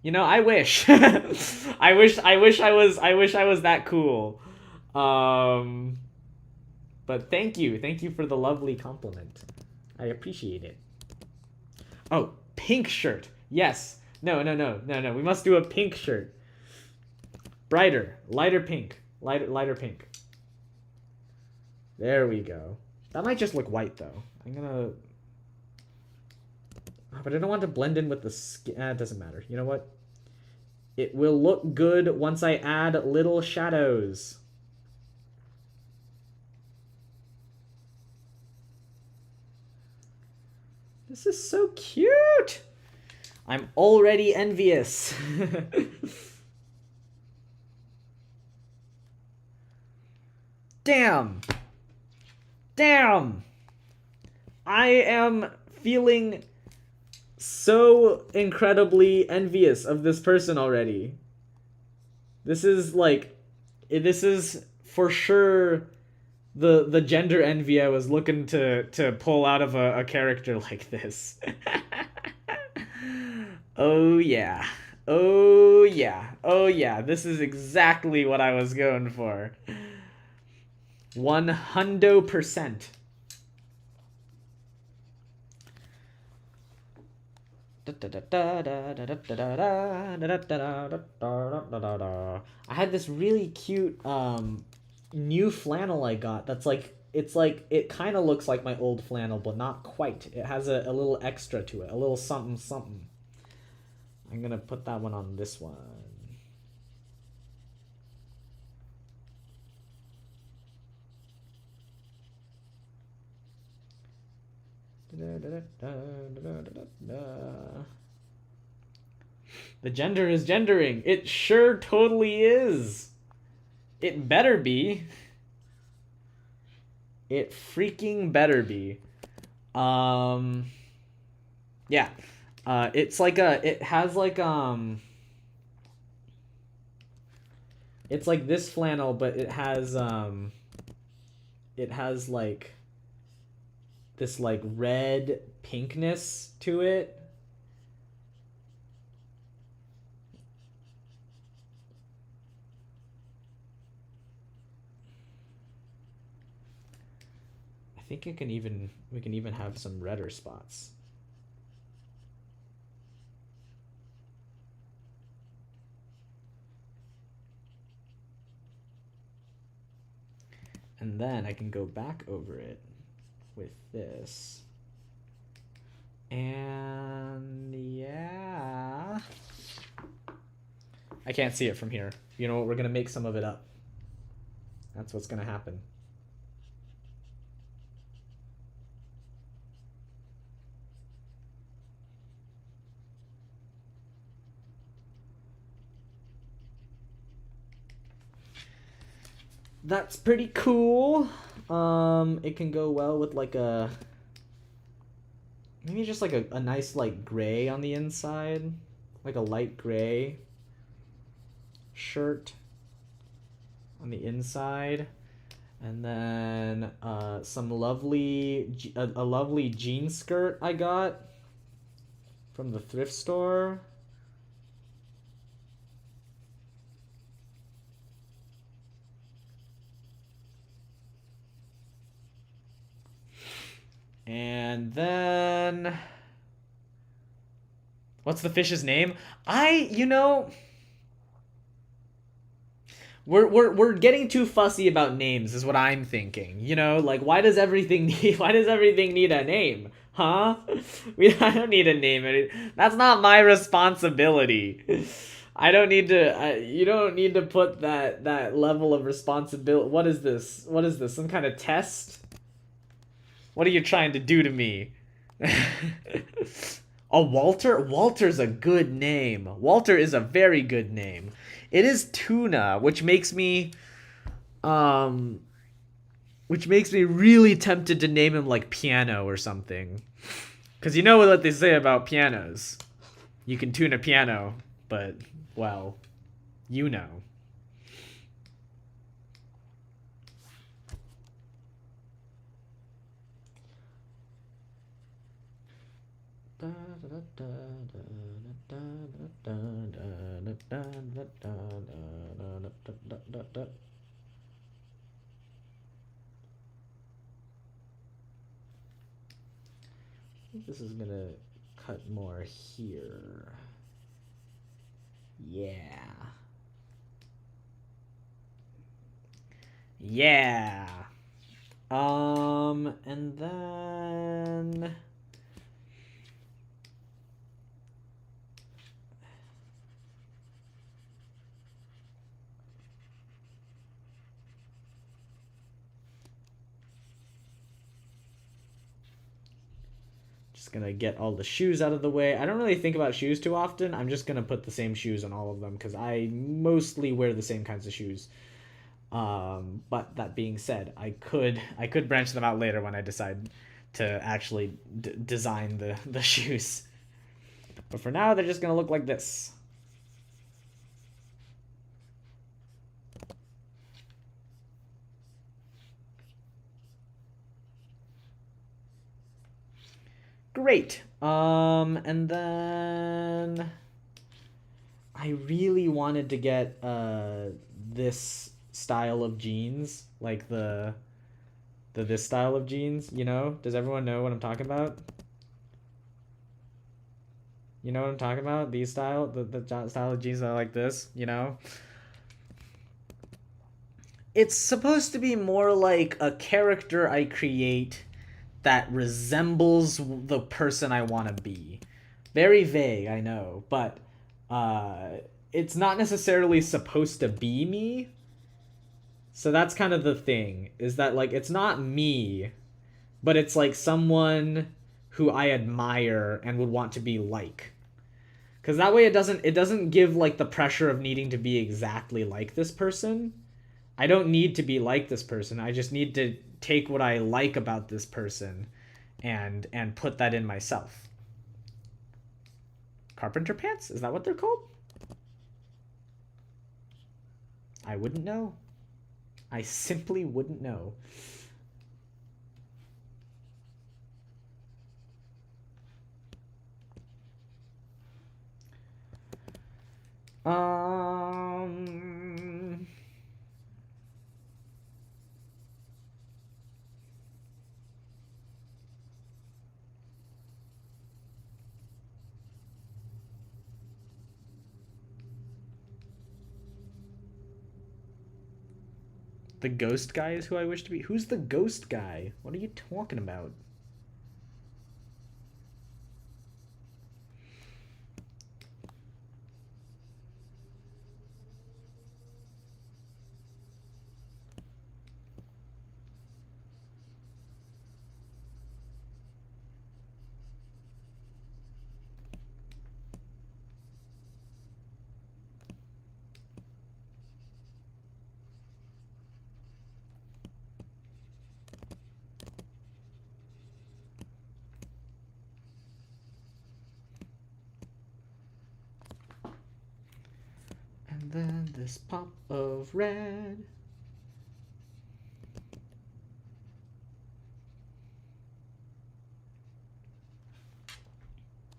know, I wish. I wish I was that cool. But thank you for the lovely compliment. I appreciate it. Oh, pink shirt. Yes. No. We must do a pink shirt. Lighter pink. Lighter pink. There we go. That might just look white though. I'm gonna... But I don't want to blend in with the skin. It doesn't matter. You know what? It will look good once I add little shadows. This is so cute! I'm already envious. Damn! I am feeling so incredibly envious of this person already. This is for sure the gender envy I was looking to pull out of a character like this. Oh yeah. This is exactly what I was going for. 100%. I had this really cute new flannel I got that's it kind of looks like my old flannel, but not quite. It has a little extra to it, a little something. I'm gonna put that one on this one. The gender is gendering. It sure totally is. It better be. It freaking better be. Yeah. It's like it has it's like this flannel, but it has like this like red pinkness to it. I think we can even have some redder spots. And then I can go back over it with this. And yeah. I can't see it from here. You know what? We're going to make some of it up. That's what's going to happen. That's pretty cool. It can go well with like a, maybe just like a nice like gray on the inside, like a light gray shirt on the inside, and then some lovely a lovely jean skirt I got from the thrift store. And then, what's the fish's name? We're getting too fussy about names is what I'm thinking. You know, like why does everything need a name? Huh? I don't need a name. That's not my responsibility. I don't need to you don't need to put that level of responsibility. What is this? What is this? Some kind of test? What are you trying to do to me? Oh, Walter? Walter's a good name. Walter is a very good name. It is tuna, which makes me really tempted to name him like Piano or something. Cuz you know what they say about pianos. You can tune a piano, but well, you know. I think this is gonna cut more here. Yeah. Yeah. And then just gonna get all the shoes out of the way. I don't really think about shoes too often. I'm just gonna put the same shoes on all of them because I mostly wear the same kinds of shoes. But that being said, I could branch them out later when I decide to actually design the shoes. But for now, they're just gonna look like this. Great. And then I really wanted to get this style of jeans, like the this style of jeans, you know? Does everyone know what I'm talking about? You know what I'm talking about? These style, the style of jeans that are like this, you know? It's supposed to be more like a character I create that resembles the person I want to be. Very vague, I know, but it's not necessarily supposed to be me. So that's kind of the thing, is that like it's not me, but it's like someone who I admire and would want to be like. Cuz that way it doesn't give like the pressure of needing to be exactly like this person. I don't need to be like this person. I just need to take what I like about this person and put that in myself. Carpenter pants? Is that what they're called? I wouldn't know. I simply wouldn't know. Um, the ghost guy is who I wish to be. Who's the ghost guy? What are you talking about? And then this pop of red.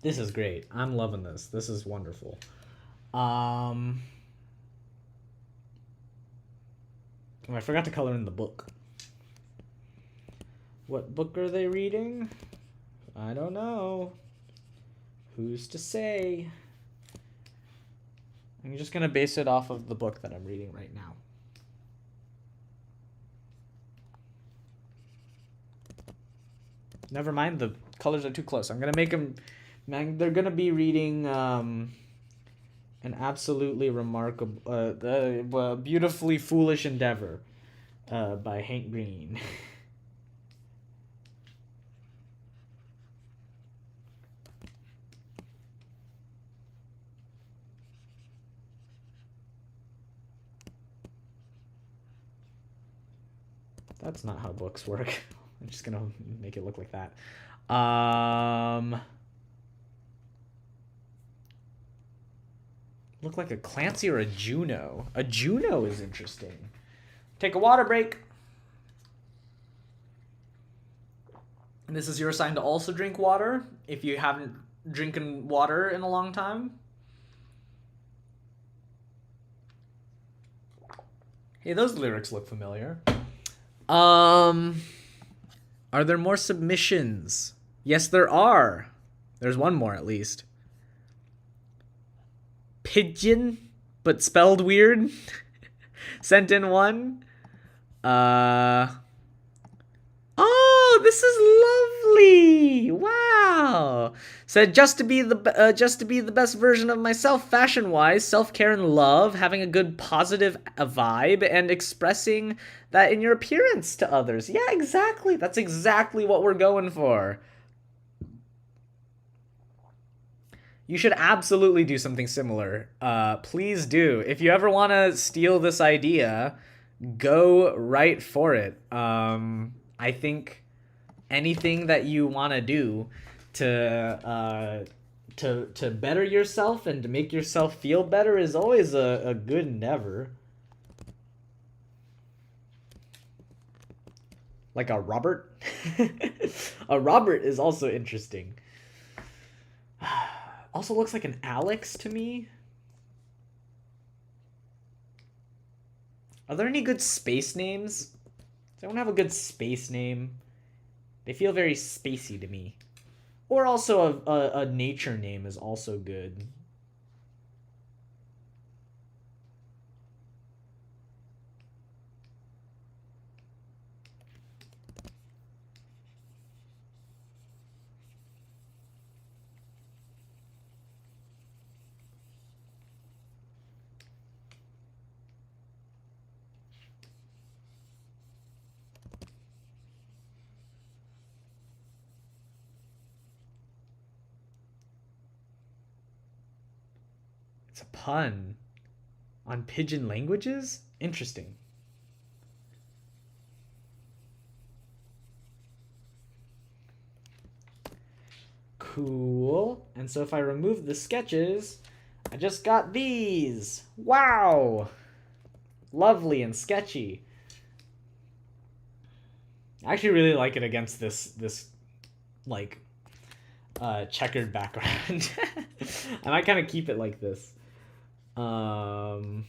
This is great. I'm loving this. This is wonderful. Oh, I forgot to color in the book. What book are they reading? I don't know. Who's to say? I'm just going to base it off of the book that I'm reading right now. Never mind, the colors are too close. I'm going to make them... they're going to be reading an absolutely remarkable... Beautifully Foolish Endeavor by Hank Green. That's not how books work. I'm just gonna make it look like that. Look like a Clancy or a Juno. A Juno is interesting. Take a water break. And this is your sign to also drink water if you haven't drinking water in a long time. Hey, those lyrics look familiar. Are there more submissions? Yes, there are. There's one more at least. Pigeon, but spelled weird. Sent in one. Oh, this is lovely. Wow. Said just to be the best version of myself, fashion-wise, self-care and love, having a good positive vibe, and expressing that in your appearance to others. Yeah, exactly. That's exactly what we're going for. You should absolutely do something similar. Please do. If you ever want to steal this idea, go right for it. I think anything that you want to do to better yourself and to make yourself feel better is always a good endeavor. Like a Robert. A Robert is also interesting. Also looks like an Alex to me. Are there any good space names? Does anyone have a good space name? They feel very spacey to me. Or also a nature name is also good. It's a pun on pigeon languages? Interesting. Cool. And so if I remove the sketches, I just got these. Wow. Lovely and sketchy. I actually really like it against this like checkered background. I might kind of keep it like this. Um,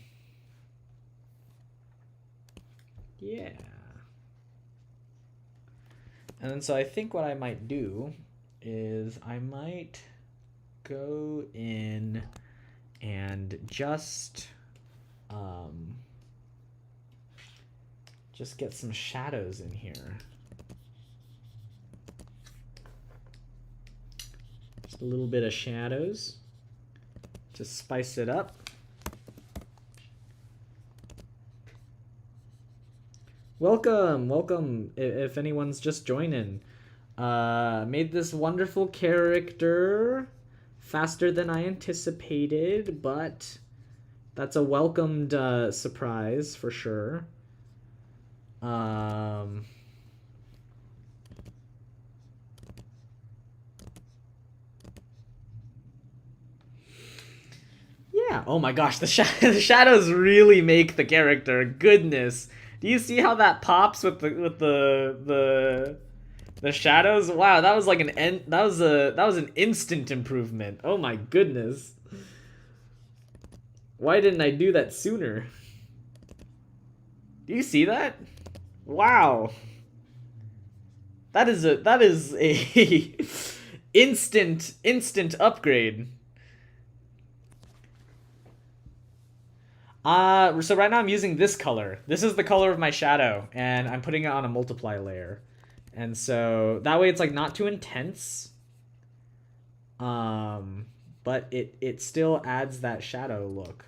yeah. And then so I think what I might do is I might go in and just get some shadows in here. Just a little bit of shadows. Just spice it up. Welcome, welcome, if anyone's just joining. Made this wonderful character faster than I anticipated, but that's a welcomed surprise for sure. Yeah. Oh my gosh, the shadows really make the character. Goodness, do you see how that pops with the shadows? Wow, that was like that was an instant improvement. Oh my goodness. Why didn't I do that sooner? Do you see that? Wow. That is a instant upgrade. So right now I'm using this color. This is the color of my shadow, and I'm putting it on a multiply layer. And so that way it's like not too intense. But it still adds that shadow look.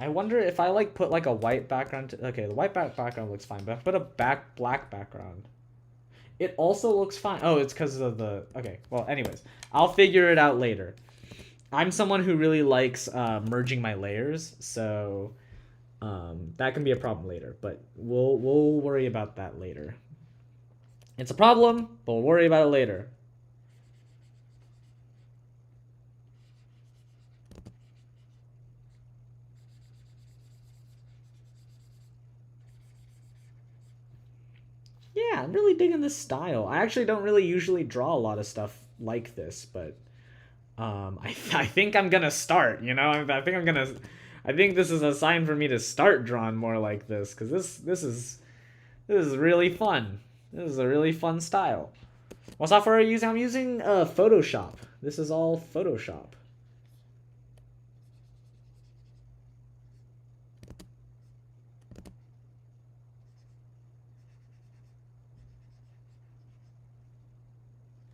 I wonder if I like put like a white background okay, the white background looks fine, but if I put a black background, it also looks fine. Oh, it's because of the okay. Well, anyways, I'll figure it out later. I'm someone who really likes merging my layers, so that can be a problem later, but we'll worry about that later. It's a problem, but we'll worry about it later. Yeah, I'm really digging this style. I actually don't really usually draw a lot of stuff like this, but I think I'm gonna start. You know, I think this is a sign for me to start drawing more like this, because this is really fun. This is a really fun style. What software are you using? I'm using Photoshop. This is all Photoshop.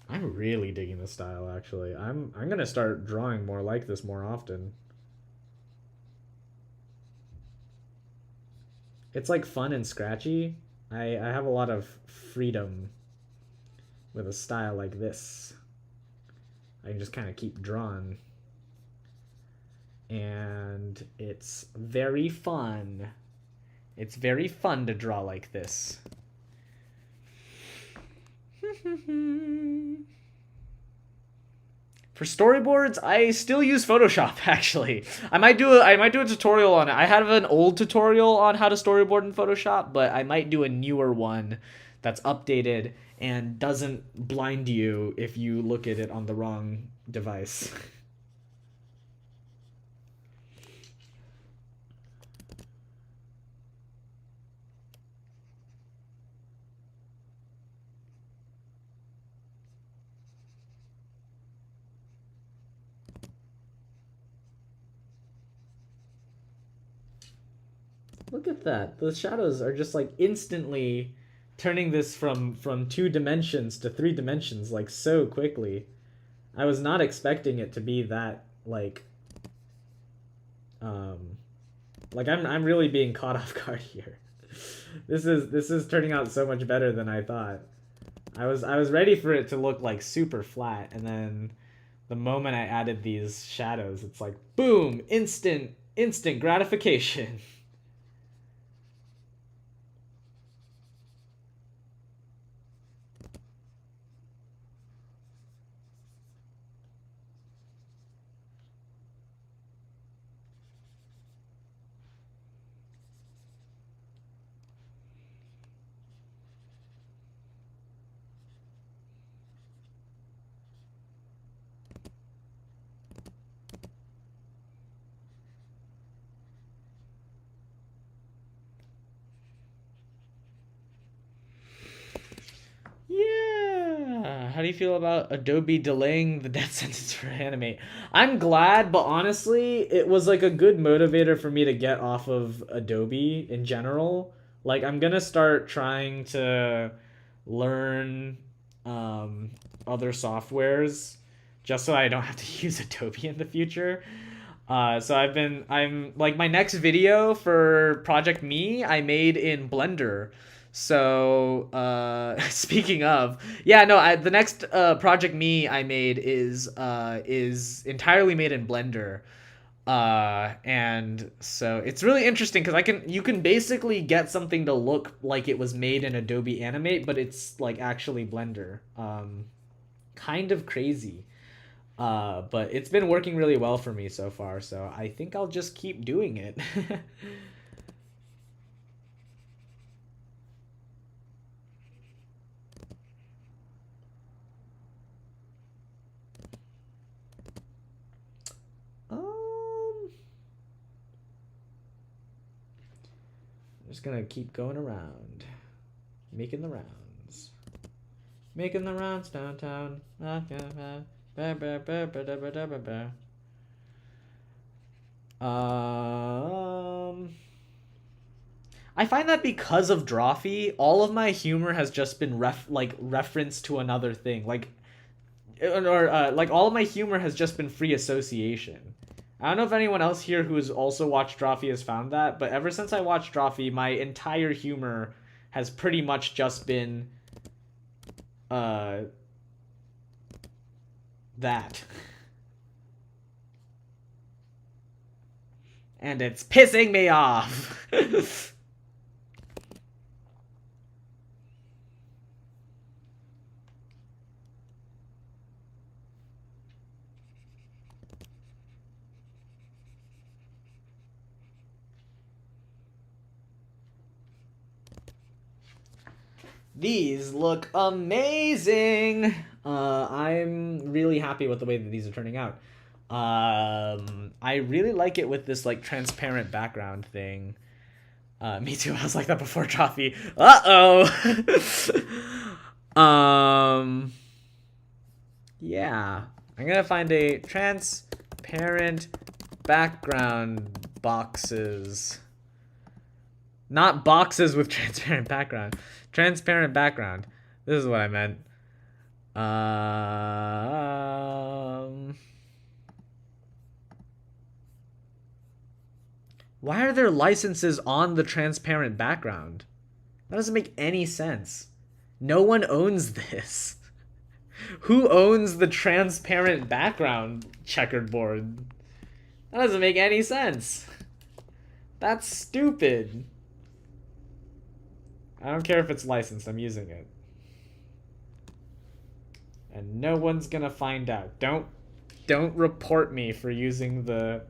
I'm really digging the style, actually. I'm gonna start drawing more like this more often. It's like fun and scratchy. I have a lot of freedom with a style like this. I can just kind of keep drawing. And it's very fun. It's very fun to draw like this. For storyboards, I still use Photoshop actually. I might do a tutorial on it. I have an old tutorial on how to storyboard in Photoshop, but I might do a newer one that's updated and doesn't blind you if you look at it on the wrong device. Look at that. The shadows are just like instantly turning this from 2 dimensions to 3 dimensions like so quickly. I was not expecting it to be that um I'm really being caught off guard here. This is turning out so much better than I thought. I was ready for it to look like super flat, and then the moment I added these shadows, it's like boom, instant gratification. do you feel about Adobe delaying the death sentence for Animate? I'm glad, but honestly, it was like a good motivator for me to get off of Adobe in general. Like, I'm gonna start trying to learn other softwares just so I don't have to use Adobe in the future. So I'm like, my next video for Project Me, I made in Blender. So, speaking of, yeah, no, the next Project Me I made is entirely made in Blender. And so it's really interesting because you can basically get something to look like it was made in Adobe Animate, but it's like actually Blender. Kind of crazy. But it's been working really well for me so far, so I think I'll just keep doing it. I'm just gonna keep going around, making the rounds, downtown. I find that because of Drawfee, all of my humor has just been reference to another thing, like all of my humor has just been free association. I don't know if anyone else here who has also watched Drawfee has found that, but ever since I watched Drawfee, my entire humor has pretty much just been that. And it's pissing me off. These look amazing. I'm really happy with the way that these are turning out. I really like it with this like transparent background thing. Me too. I was like that before Trophy. Uh-oh. Yeah. I'm gonna find a transparent background boxes. Not boxes with transparent background. Transparent background. This is what I meant. Why are there licenses on the transparent background? That doesn't make any sense. No one owns this. Who owns the transparent background checkered board? That doesn't make any sense. That's stupid. I don't care if it's licensed, I'm using it. And no one's gonna find out. Don't report me for using the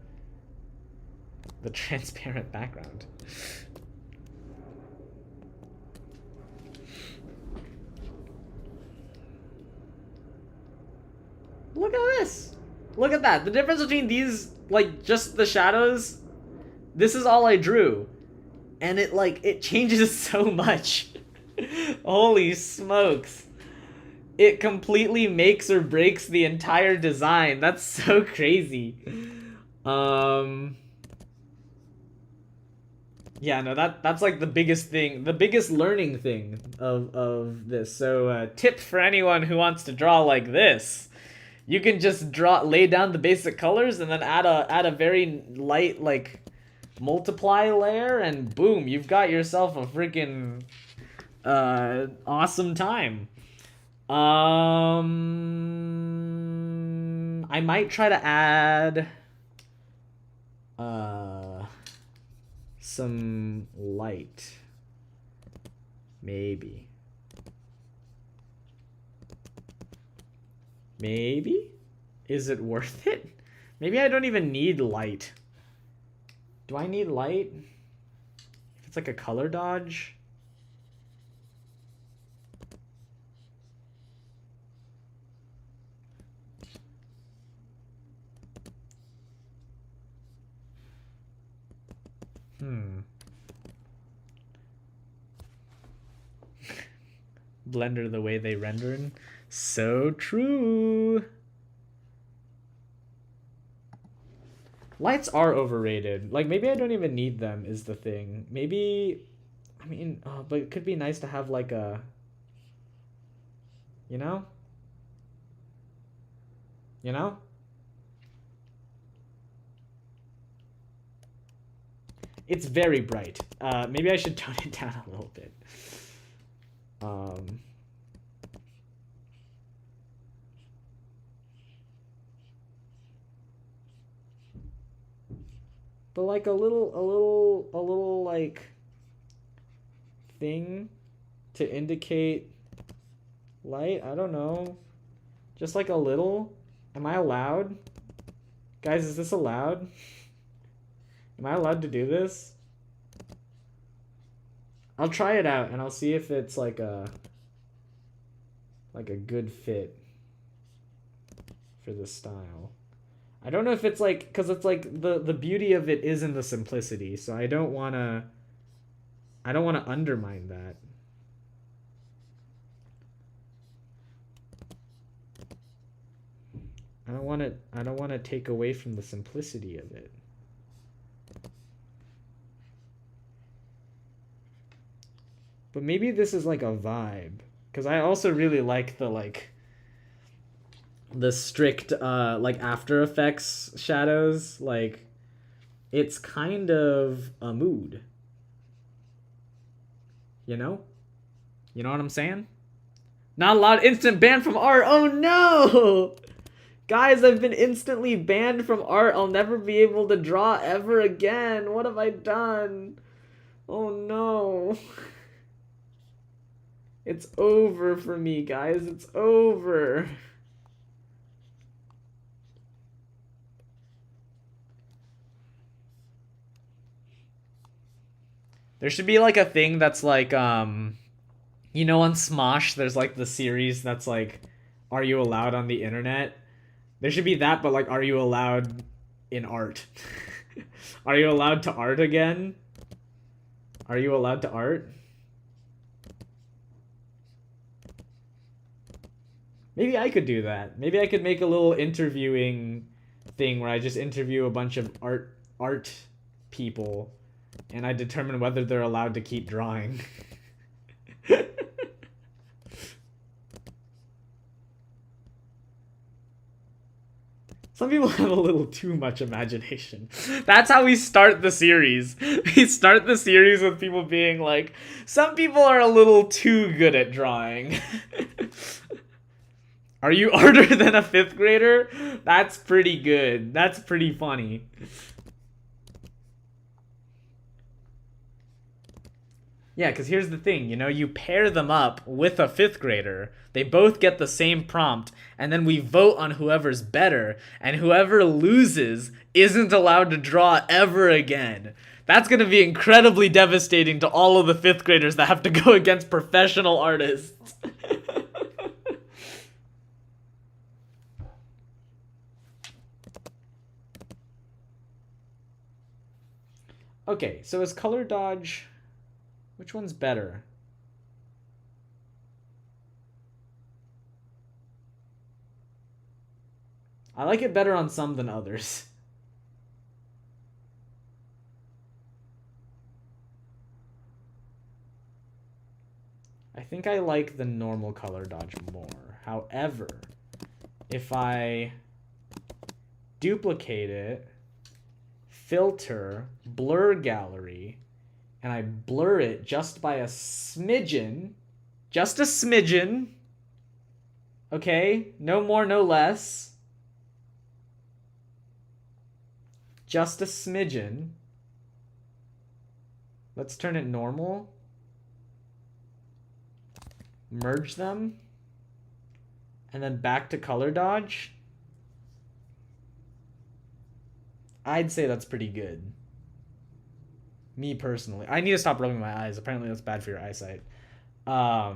transparent background. Look at this. Look at that. The difference between these, like, just the shadows, this is all I drew. And it changes so much. Holy smokes. It completely makes or breaks the entire design. That's so crazy. Yeah, no, that's like the biggest thing, the biggest learning thing of this. So, tip for anyone who wants to draw like this. You can just lay down the basic colors and then add a very light, like, multiply layer, and boom, you've got yourself a freaking awesome time. I might try to add some light. Maybe. Is it worth it? Maybe I don't even need light. Do I need light? If it's like a color dodge? Blender the way they render. So true. Lights are overrated. Like, maybe I don't even need them is the thing. Maybe, I mean, but it could be nice to have like a, you know? You know? It's very bright. Maybe I should tone it down a little bit. But like a little like thing to indicate light. I don't know. Just like a little. Am I allowed? Guys, is this allowed? Am I allowed to do this? I'll try it out and I'll see if it's like a good fit for the style. I don't know if it's like, because it's like the beauty of it is in the simplicity, so I don't want to undermine that. I don't want to take away from the simplicity of it. But maybe this is like a vibe, because I also really like the strict like After Effects shadows. Like, it's kind of a mood. You know what I'm saying? Not allowed instant ban from art. Oh no! Guys, I've been instantly banned from art. I'll never be able to draw ever again. What have I done? Oh no. It's over for me, guys. It's over. There should be like a thing that's like, you know, on Smosh, there's like the series that's like, are you allowed on the internet? There should be that, but like, are you allowed in art? Are you allowed to art again? Are you allowed to art? Maybe I could do that. Maybe I could make a little interviewing thing where I just interview a bunch of art people and I determine whether they're allowed to keep drawing. Some people have a little too much imagination. That's how we start the series. We start the series with people being like, some people are a little too good at drawing. Are you arter than a 5th grader? That's pretty good. That's pretty funny. Yeah, because here's the thing, you know, you pair them up with a 5th grader, they both get the same prompt, and then we vote on whoever's better, and whoever loses isn't allowed to draw ever again. That's going to be incredibly devastating to all of the 5th graders that have to go against professional artists. Okay, so is color dodge... Which one's better? I like it better on some than others. I think I like the normal color dodge more. However, if I duplicate it, filter, blur gallery, and I blur it just by a smidgen, just a smidgen, okay? No more, no less. Just a smidgen. Let's turn it normal. Merge them. And then back to color dodge. I'd say that's pretty good. Me personally. I need to stop rubbing my eyes. Apparently that's bad for your eyesight. Oh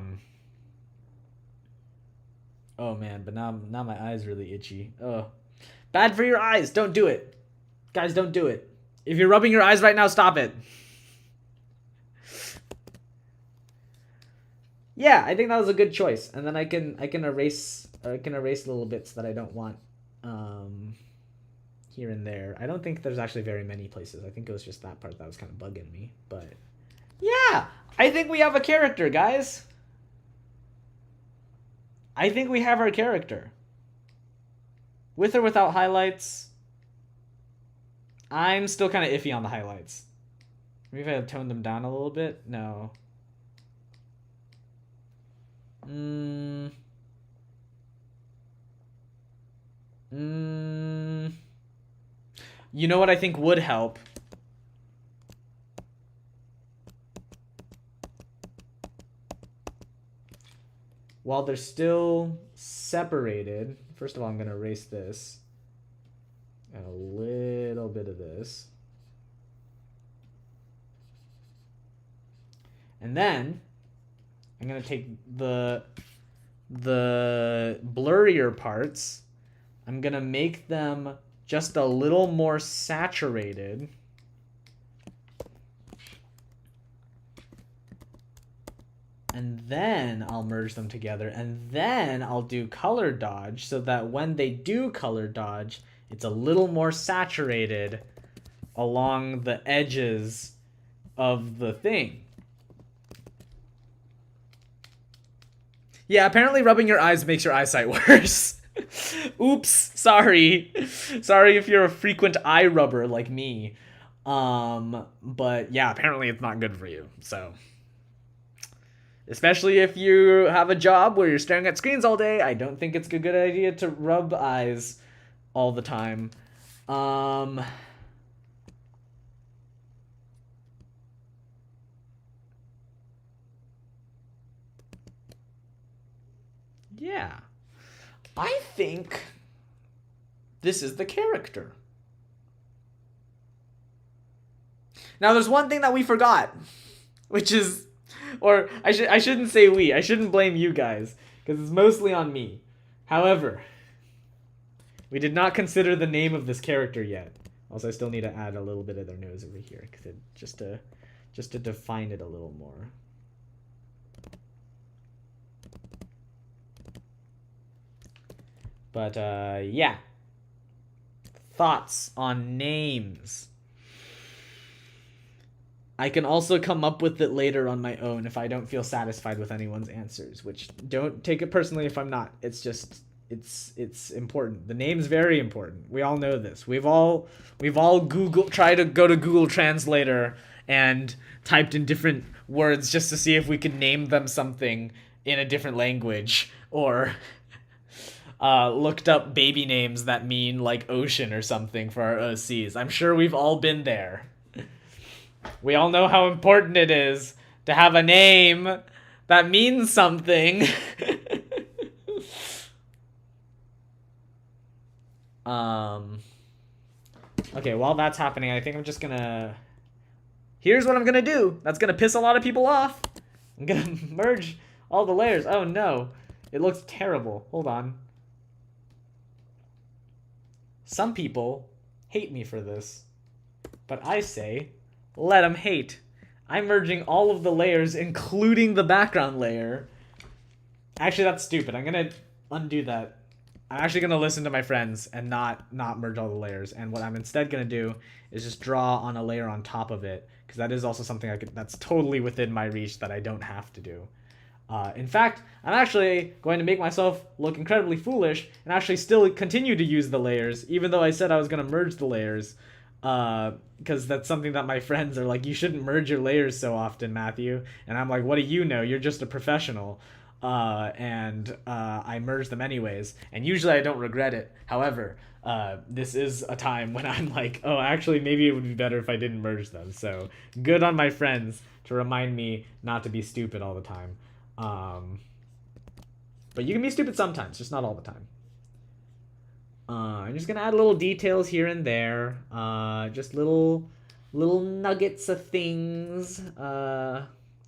man, but now my eye's really itchy. Oh. Bad for your eyes. Don't do it. Guys, don't do it. If you're rubbing your eyes right now, stop it. Yeah, I think that was a good choice. And then I can erase little bits that I don't want here and there. I don't think there's actually very many places. I think it was just that part that was kind of bugging me. But yeah, I think we have a character, guys. I think we have our character. With or without highlights. I'm still kind of iffy on the highlights. Maybe if I toned them down a little bit. No. You know what I think would help? While they're still separated, first of all, I'm going to erase this. And a little bit of this. And then I'm going to take the blurrier parts. I'm going to make them just a little more saturated. And then I'll merge them together. And then I'll do color dodge so that when they do color dodge, it's a little more saturated along the edges of the thing. Yeah, apparently rubbing your eyes makes your eyesight worse. Oops, sorry. Sorry if you're a frequent eye rubber like me. But yeah, apparently it's not good for you, so. Especially if you have a job where you're staring at screens all day, I don't think it's a good idea to rub eyes all the time. Yeah. I think this is the character. Now there's one thing that we forgot, which is, or I shouldn't say we, I shouldn't blame you guys, because it's mostly on me. However, we did not consider the name of this character yet. Also, I still need to add a little bit of their nose over here, just to define it a little more. But yeah. Thoughts on names. I can also come up with it later on my own if I don't feel satisfied with anyone's answers, which don't take it personally if I'm not. It's just it's important. The name's very important. We all know this. We've all tried to go to Google Translator and typed in different words just to see if we could name them something in a different language, or looked up baby names that mean like ocean or something for our OCs. I'm sure we've all been there. We all know how important it is to have a name that means something. Okay, while that's happening, I think I'm just gonna... Here's what I'm gonna do. That's gonna piss a lot of people off. I'm gonna merge all the layers. Oh no, it looks terrible. Hold on. Some people hate me for this, but I say, let them hate. I'm merging all of the layers, including the background layer. Actually, that's stupid. I'm gonna undo that. I'm actually gonna listen to my friends and not merge all the layers. And what I'm instead gonna do is just draw on a layer on top of it, because that is also something that's totally within my reach that I don't have to do. In fact, I'm actually going to make myself look incredibly foolish and actually still continue to use the layers, even though I said I was going to merge the layers, because that's something that my friends are like, you shouldn't merge your layers so often, Matthew. And I'm like, what do you know? You're just a professional. And I merge them anyways. And usually I don't regret it. However, this is a time when I'm like, oh, actually, maybe it would be better if I didn't merge them. So good on my friends to remind me not to be stupid all the time. But you can be stupid sometimes, just not all the time. I'm just gonna add little details here and there, just little nuggets of things,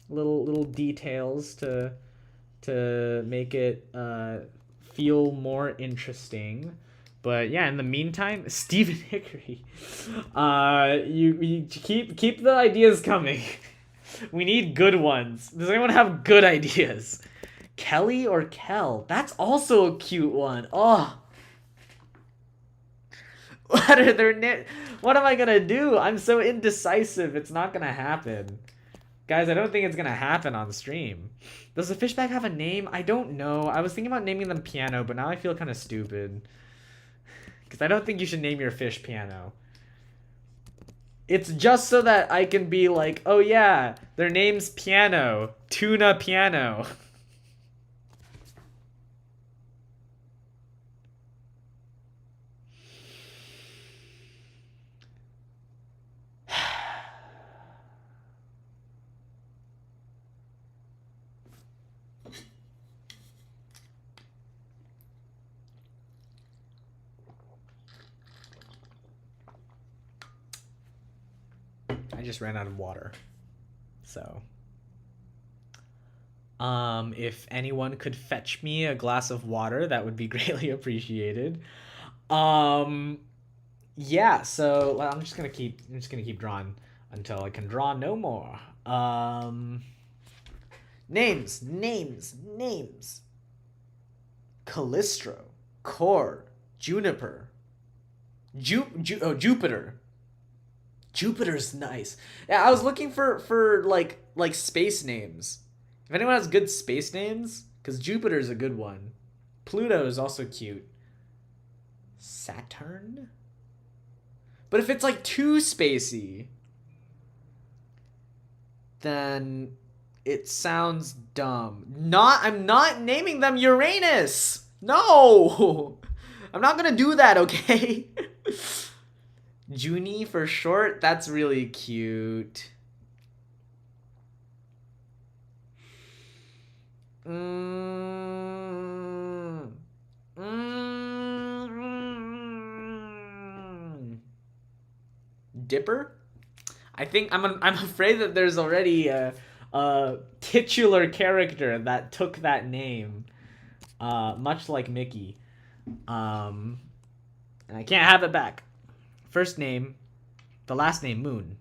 little details to make it feel more interesting. But yeah, in the meantime, Stephen Hickory, you keep the ideas coming. We need good ones. Does anyone have good ideas? Kelly or Kel? That's also a cute one. Oh. What are their What am I gonna do? I'm so indecisive. It's not gonna happen. Guys, I don't think it's gonna happen on stream. Does the fish bag have a name? I don't know. I was thinking about naming them Piano, but now I feel kind of stupid. Because I don't think you should name your fish Piano. It's just so that I can be like, oh yeah, their name's Piano. Tuna Piano. I just ran out of water. So, if anyone could fetch me a glass of water, that would be greatly appreciated. Yeah, so I'm just gonna keep drawing until I can draw no more. Names. Callistro, Cord, Juniper, Jupiter. Jupiter's nice. Yeah, I was looking for like space names. If anyone has good space names, because Jupiter's a good one. Pluto is also cute. Saturn? But if it's like too spacey, then it sounds dumb. I'm not naming them Uranus. No. I'm not gonna do that, okay? Junie for short? That's really cute. Dipper? I think I'm afraid that there's already a titular character that took that name, much like Mickey, and I can't have it back. First name, the last name Moon.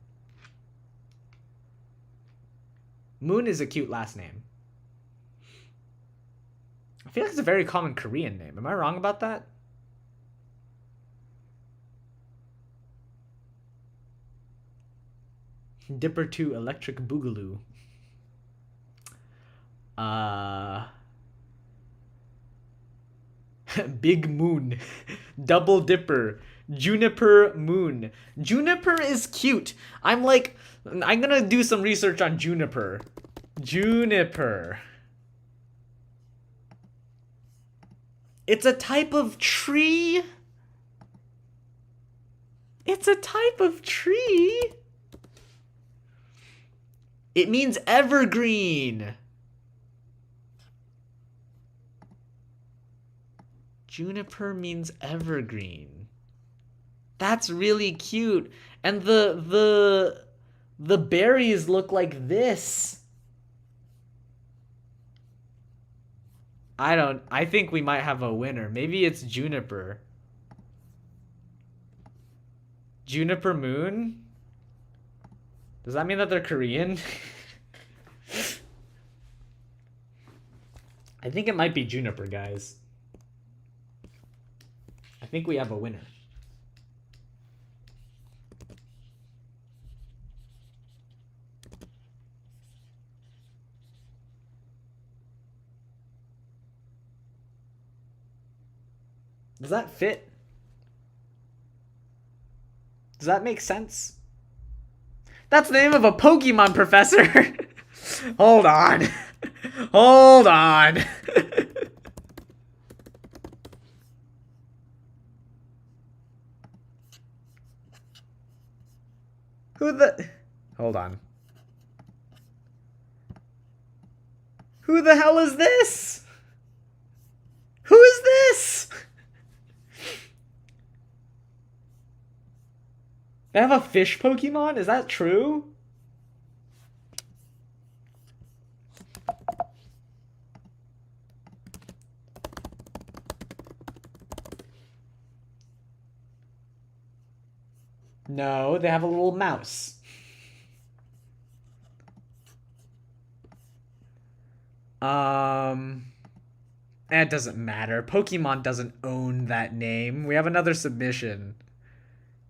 Moon is a cute last name. I feel like it's a very common Korean name. Am I wrong about that? Dipper 2 Electric Boogaloo. Big Moon. Double Dipper. Juniper Moon. Juniper is cute. I'm gonna do some research on Juniper. Juniper. It's a type of tree. It's a type of tree. It means evergreen. Juniper means evergreen. That's really cute. And the berries look like this. I think we might have a winner. Maybe it's Juniper. Juniper Moon? Does that mean that they're Korean? I think it might be Juniper, guys. I think we have a winner. Does that fit? Does that make sense? That's the name of a Pokemon, Professor. Hold on. Hold on. Hold on. Who the hell is this? Who is this? They have a fish Pokemon? Is that true? No, they have a little mouse. It doesn't matter. Pokemon doesn't own that name. We have another submission.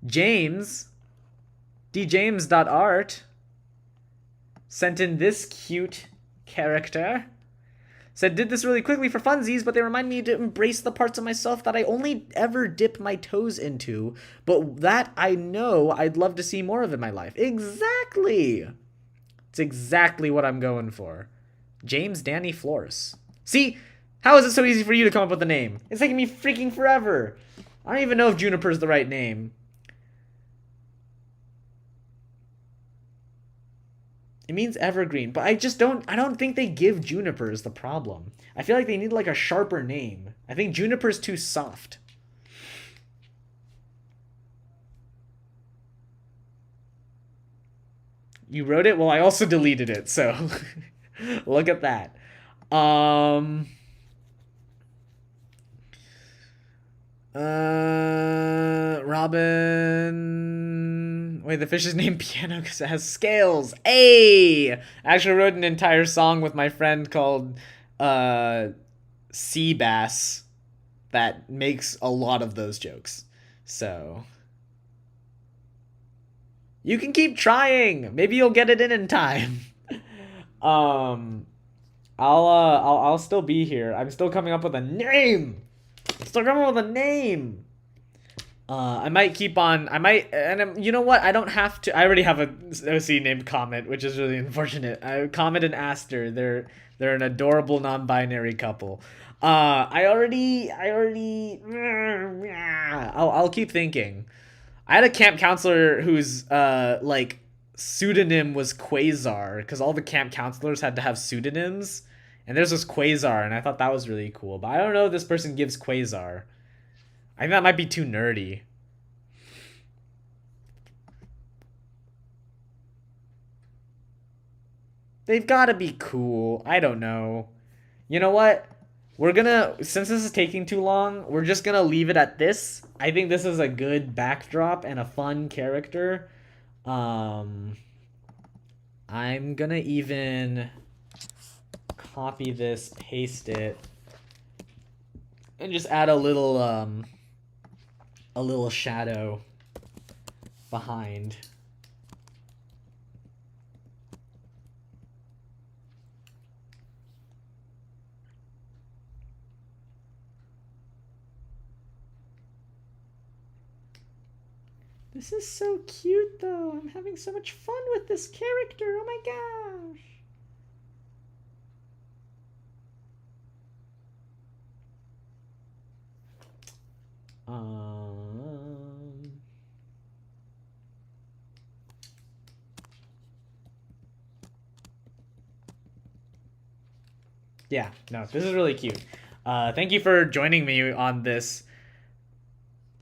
James, djames.art, sent in this cute character. Said, did this really quickly for funsies, but they remind me to embrace the parts of myself that I only ever dip my toes into, but that I know I'd love to see more of in my life. Exactly! It's exactly what I'm going for. James Danny Flores. See? How is it so easy for you to come up with a name? It's taking me freaking forever. I don't even know if Juniper's the right name. It means evergreen, but I don't think they give Junipers the problem. I feel like they need like a sharper name. I think Juniper's too soft. You wrote it? Well, I also deleted it, so look at that. Robin. Wait, the fish is named Piano because it has scales. Hey! I actually wrote an entire song with my friend called Sea Bass that makes a lot of those jokes. So you can keep trying. Maybe you'll get it in time. I'll still be here. I'm still coming up with a name. I might keep on. You know what? I don't have to. I already have a OC named Comet, which is really unfortunate. Comet and Aster, they're an adorable non-binary couple. I'll keep thinking. I had a camp counselor whose like pseudonym was Quasar, because all the camp counselors had to have pseudonyms, and there's this Quasar, and I thought that was really cool. But I don't know if this person gives Quasar. I think that might be too nerdy. They've got to be cool. I don't know. You know what? Since this is taking too long, we're just gonna leave it at this. I think this is a good backdrop and a fun character. I'm gonna even copy this, paste it, and just add a little shadow behind. This is so cute, though. I'm having so much fun with this character. Oh my gosh. Yeah, no, this is really cute. Thank you for joining me on this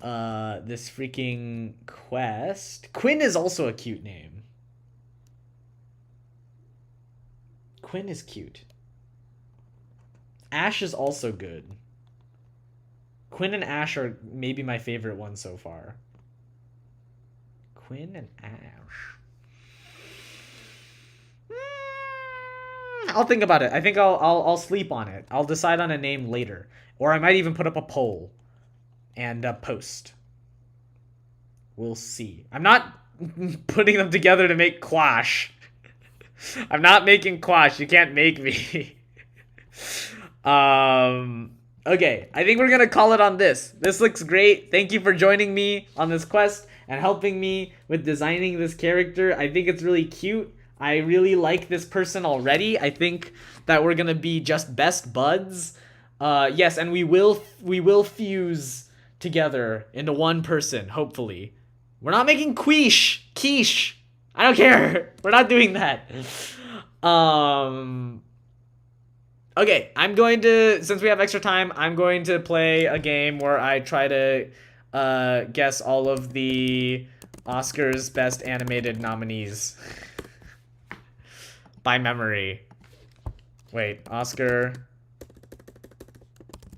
this freaking quest. Quinn is also a cute name. Quinn is cute. Ash is also good. Quinn and Ash are maybe my favorite ones so far. Quinn and Ash. I'll think about it. I think I'll sleep on it. I'll decide on a name later, or I might even put up a poll and post. We'll see. I'm not putting them together to make Quash. I'm not making Quash. You can't make me. Okay, I think we're gonna call it on this. This looks great. Thank you for joining me on this quest and helping me with designing this character. I think it's really cute. I really like this person already. I think that we're gonna be just best buds. Yes, and we will fuse together into one person, hopefully. We're not making quiche. I don't care. We're not doing that. Okay, since we have extra time, I'm going to play a game where I try to guess all of the Oscars Best Animated nominees by memory. Wait, Oscar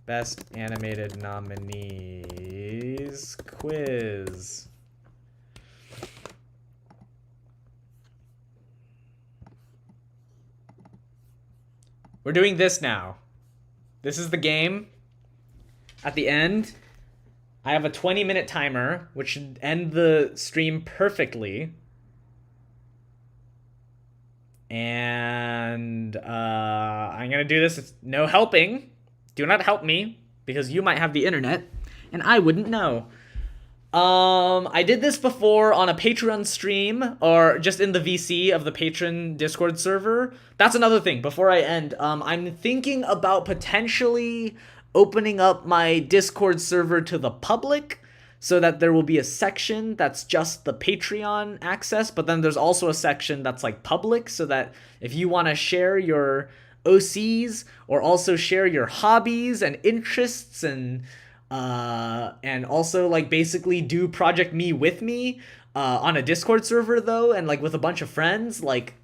Best Animated Nominees quiz. We're doing this now. This is the game. At the end, I have a 20-minute timer, which should end the stream perfectly. And I'm gonna do this. It's no helping. Do not help me, because you might have the internet, and I wouldn't know. I did this before on a Patreon stream, or just in the VC of the Patreon Discord server. That's another thing, before I end. I'm thinking about potentially opening up my Discord server to the public, so that there will be a section that's just the Patreon access, but then there's also a section that's like public, so that if you want to share your OCs, or also share your hobbies and interests, and also like basically do Project Me with me on a Discord server though, and like with a bunch of friends, like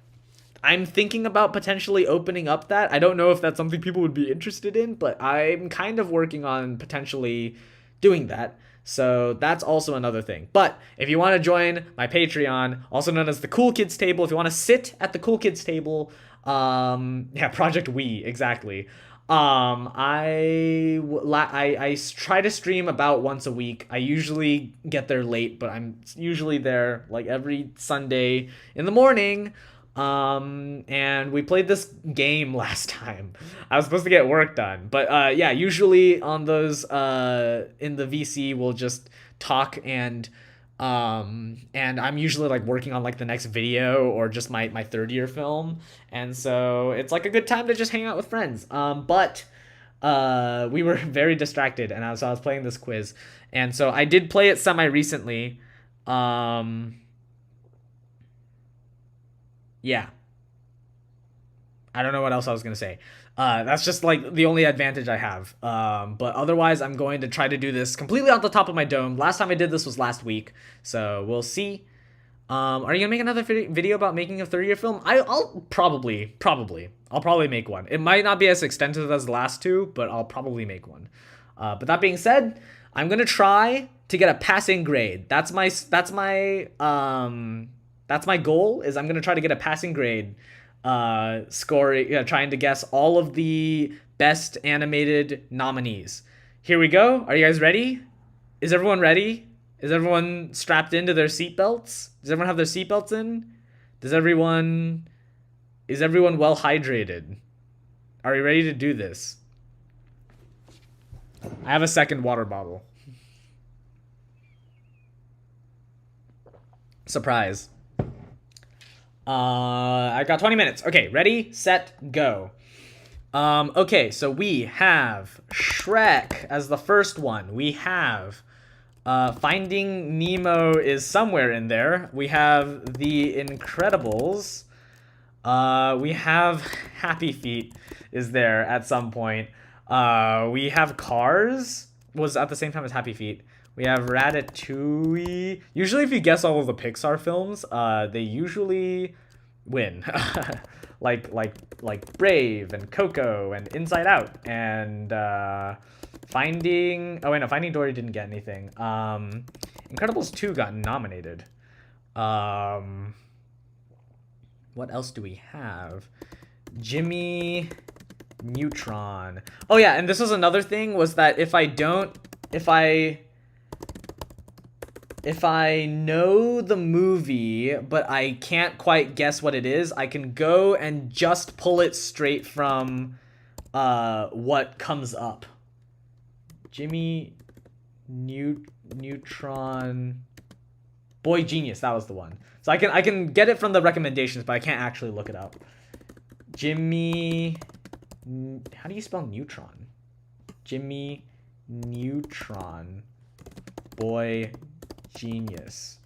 I'm thinking about potentially opening up that. I don't know if that's something people would be interested in, but I'm kind of working on potentially doing that. So that's also another thing. But if you want to join my Patreon, also known as the Cool Kids table, if you want to sit at the Cool Kids table, yeah, Project We, exactly. I try to stream about once a week. I usually get there late, but I'm usually there like every Sunday in the morning. And we played this game last time. I was supposed to get work done, but yeah, usually on those in the VC we'll just talk, and I'm usually like working on like the next video or just my third year film, and so it's like a good time to just hang out with friends. But we were very distracted, and I was playing this quiz, and so I did play it semi recently. Yeah. I don't know what else I was going to say. That's just like the only advantage I have. But otherwise, I'm going to try to do this completely on the top of my dome. Last time I did this was last week, so we'll see. Are you going to make another video about making a third-year film? I'll probably. I'll probably make one. It might not be as extensive as the last two, but I'll probably make one. But that being said, I'm going to try to get a passing grade. That's my goal, is I'm going to try to get a passing grade, scoring, trying to guess all of the best animated nominees. Here we go. Are you guys ready? Is everyone ready? Is everyone strapped into their seatbelts? Does everyone have their seatbelts in? Is everyone well hydrated? Are you ready to do this? I have a second water bottle. Surprise. I got 20 minutes. Okay, ready, set, go. Okay, so we have Shrek as the first one. We have Finding Nemo is somewhere in there. We have The Incredibles. We have Happy Feet is there at some point. We have Cars was at the same time as Happy Feet. We have Ratatouille. Usually if you guess all of the Pixar films, they usually win. like Brave and Coco and Inside Out and Finding Dory didn't get anything. Incredibles 2 got nominated. What else do we have? Jimmy Neutron. Oh yeah, and this was another thing, was that if I know the movie, but I can't quite guess what it is, I can go and just pull it straight from what comes up. Jimmy Neutron. Boy Genius, that was the one. So I can get it from the recommendations, but I can't actually look it up. Jimmy. How do you spell neutron? Jimmy Neutron. Boy Genius.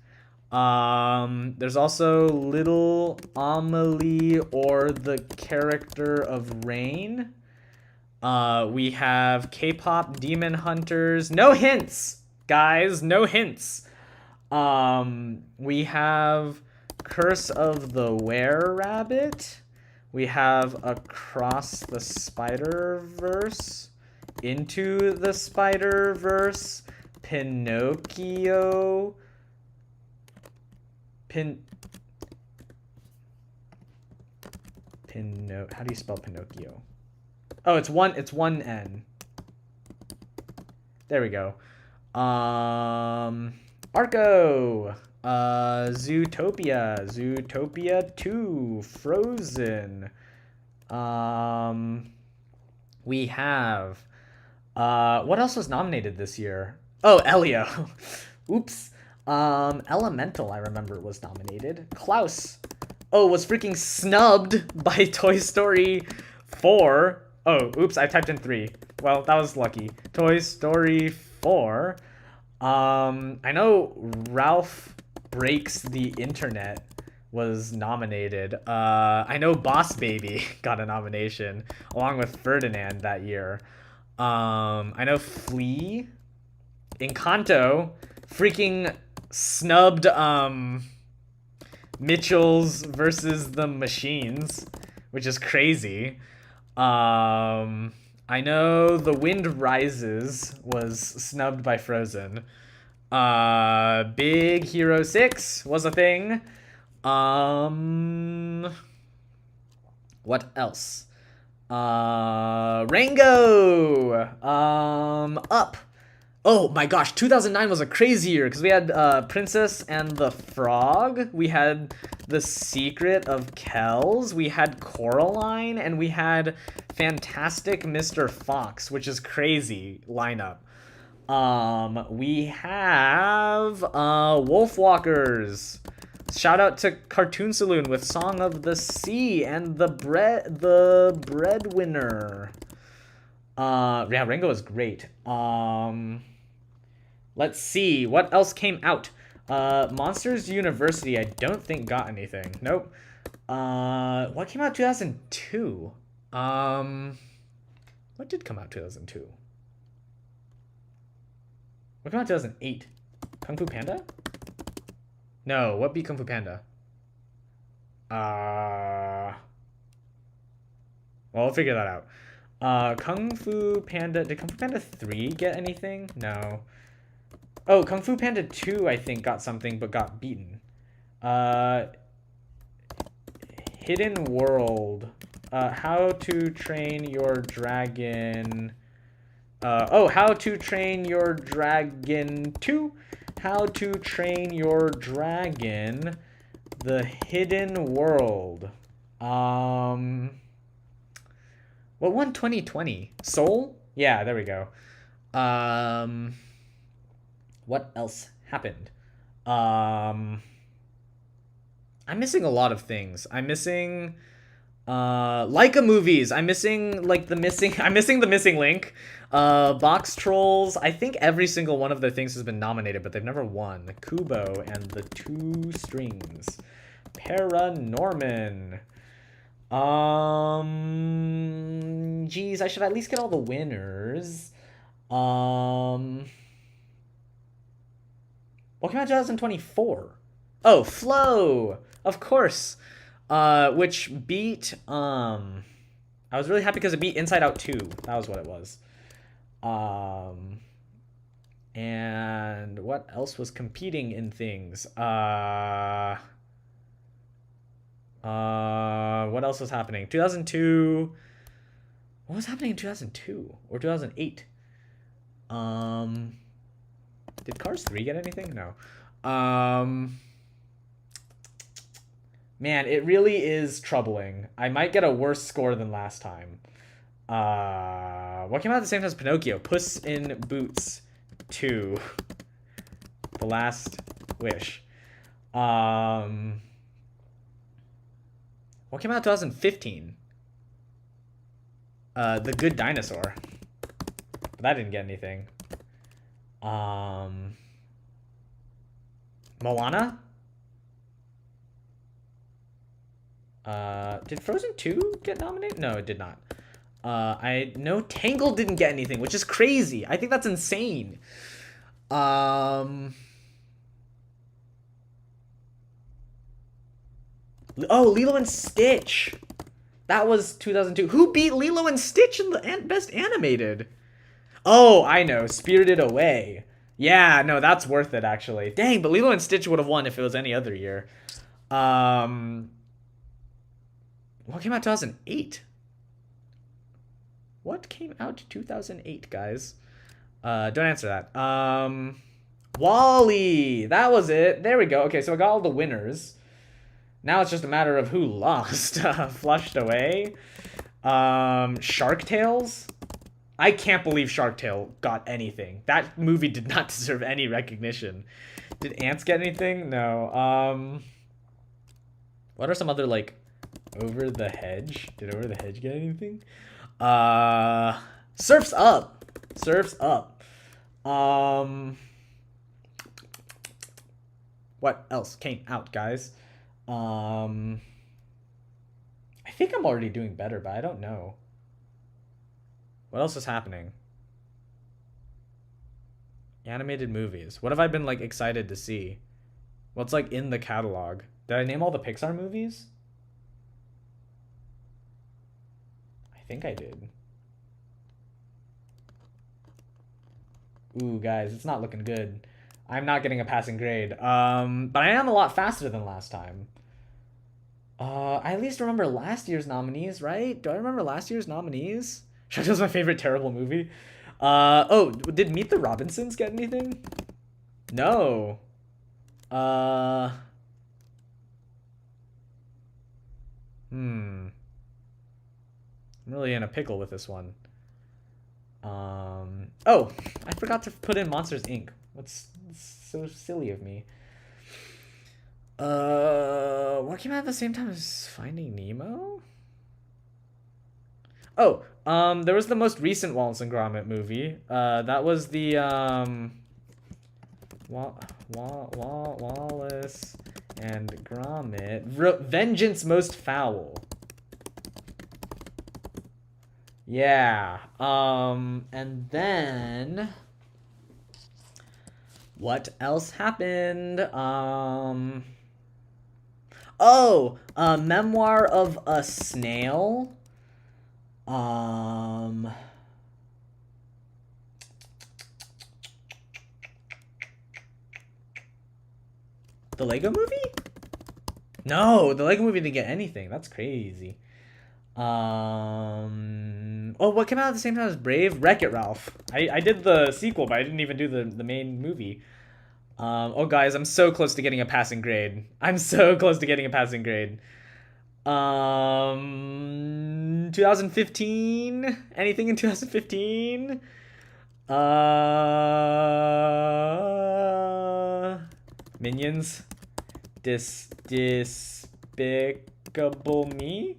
There's also Little Amelie or the Character of Rain. We have K-pop Demon Hunters. No hints, guys. No hints. We have Curse of the Were-Rabbit. We have Across the Spider-Verse. Into the Spider-Verse. Pinocchio. How do you spell Pinocchio? Oh, it's one N. There we go. Arco. Zootopia. Zootopia 2. Frozen. We have what else was nominated this year? Oh, Elio. Oops. Elemental, I remember, was nominated. Klaus. Oh, was freaking snubbed by Toy Story 4. Oh, oops, I typed in 3. Well, that was lucky. Toy Story 4. I know Ralph Breaks the Internet was nominated. I know Boss Baby got a nomination along with Ferdinand that year. I know Flea, Encanto, freaking snubbed Mitchell's versus the Machines, which is crazy. I know The Wind Rises was snubbed by Frozen. Big Hero 6 was a thing. What else? Rango! Up! Oh my gosh, 2009 was a crazy year because we had Princess and the Frog, we had The Secret of Kells, we had Coraline, and we had Fantastic Mr. Fox, which is crazy lineup. We have Wolfwalkers. Shout out to Cartoon Saloon with Song of the Sea and the Breadwinner. Yeah, Rango is great. Let's see what else came out. Monsters University, I don't think got anything. Nope. What came out 2002? What did come out 2002? What came out 2008? Kung Fu Panda? No, what beat Kung Fu Panda? Well, we'll figure that out. Kung Fu Panda, did Kung Fu Panda 3 get anything? No. Oh, Kung Fu Panda 2, I think, got something, but got beaten. Hidden World. How to Train Your Dragon. How to Train Your Dragon 2. How to Train Your Dragon. The Hidden World. What won 2020? Soul? Yeah, there we go. What else happened? I'm missing a lot of things. I'm missing Leica movies. I'm missing the missing link. Box Trolls. I think every single one of their things has been nominated, but they've never won. Kubo and the Two Strings. Paranorman. Geez, I should at least get all the winners. What came out 2024? Oh, Flow! Of course. Which beat, I was really happy because it beat Inside Out 2. That was what it was. And what else was competing in things? What else was happening? 2002. What was happening in 2002 or 2008? Did Cars 3 get anything? No. Man, it really is troubling. I might get a worse score than last time. What came out at the same time as Pinocchio? Puss in Boots 2. The Last Wish. What came out in 2015? The Good Dinosaur. But that didn't get anything. Moana? Did Frozen 2 get nominated? No, it did not. I know Tangled didn't get anything, which is crazy. I think that's insane. Oh, Lilo and Stitch. That was 2002. Who beat Lilo and Stitch in the Best Animated? Oh, I know. Spirited Away. Yeah, no, that's worth it, actually. Dang, but Lilo and Stitch would have won if it was any other year. What came out 2008? What came out 2008, guys? Don't answer that. Wall-E! That was it. There we go. Okay, so I got all the winners. Now it's just a matter of who lost. Flushed away. Shark Tales? I can't believe Shark Tale got anything. That movie did not deserve any recognition. Did Ants get anything? No. What are some other, like, Over the Hedge? Did Over the Hedge get anything? Surf's Up. Surf's Up. What else came out, guys? I think I'm already doing better, but I don't know. What else is happening? Animated movies. What have I been, like, excited to see? What's, like, in the catalog? Did I name all the Pixar movies? I think I did. Ooh, guys, it's not looking good. I'm not getting a passing grade. But I am a lot faster than last time. I at least remember last year's nominees, right? Do I remember last year's nominees? Shark Tale's my favorite terrible movie. Oh, did Meet the Robinsons get anything? No. I'm really in a pickle with this one. Oh, I forgot to put in Monsters, Inc. What's so silly of me? What came out at the same time as Finding Nemo? Oh, there was the most recent Wallace and Gromit movie. That was the, Wallace and Gromit. Vengeance Most Foul. Yeah. And then what else happened? Oh, a Memoir of a Snail. The Lego Movie? No, the Lego Movie didn't get anything. That's crazy. Oh, what came out at the same time as Brave? Wreck-It Ralph. I did the sequel, but I didn't even do the main movie. Oh, guys, I'm so close to getting a passing grade. I'm so close to getting a passing grade. 2015? Anything in 2015? Minions? Despicable Me?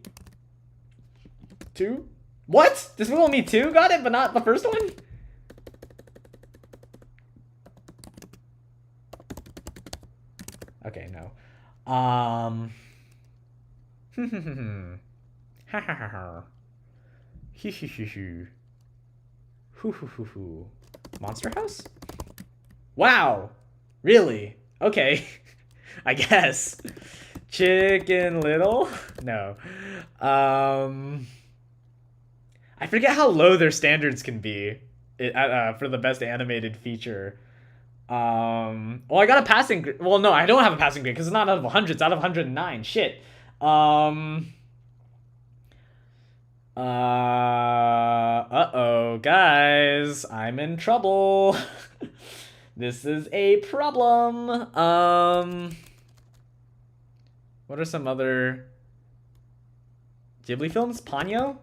2? What? Despicable Me 2 got it, but not the first one? Okay, no. Monster House? Wow. Really? Okay. I guess. Chicken Little? No. I forget how low their standards can be for the best animated feature. Well, I got a passing grade. Well, no, I don't have a passing grade because it's not out of 100. It's out of 109. Shit. Uh-oh, guys. I'm in trouble. This is a problem. What are some other Ghibli films? Ponyo?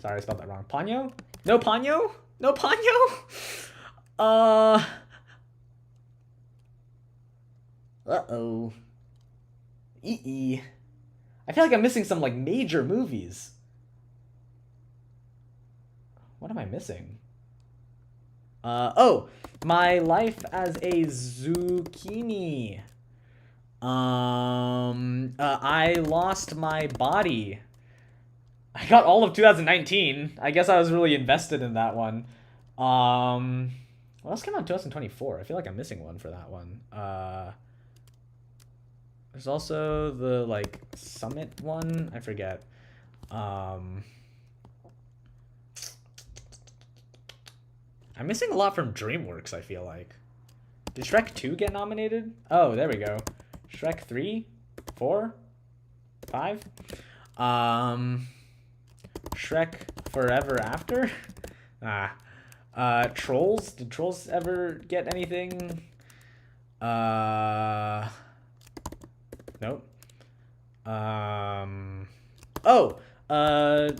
Sorry, I spelled that wrong. Ponyo? No Ponyo? No Ponyo? Uh-oh. I feel like I'm missing some, like, major movies. What am I missing? Oh, My Life as a Zucchini. I Lost My Body. I got all of 2019. I guess I was really invested in that one. What else came out in 2024? I feel like I'm missing one for that one. There's also the, like, Summit one. I forget. I'm missing a lot from DreamWorks, I feel like. Did Shrek 2 get nominated? Oh, there we go. Shrek 3? 4? 5? Shrek Forever After? Trolls? Did Trolls ever get anything? Nope.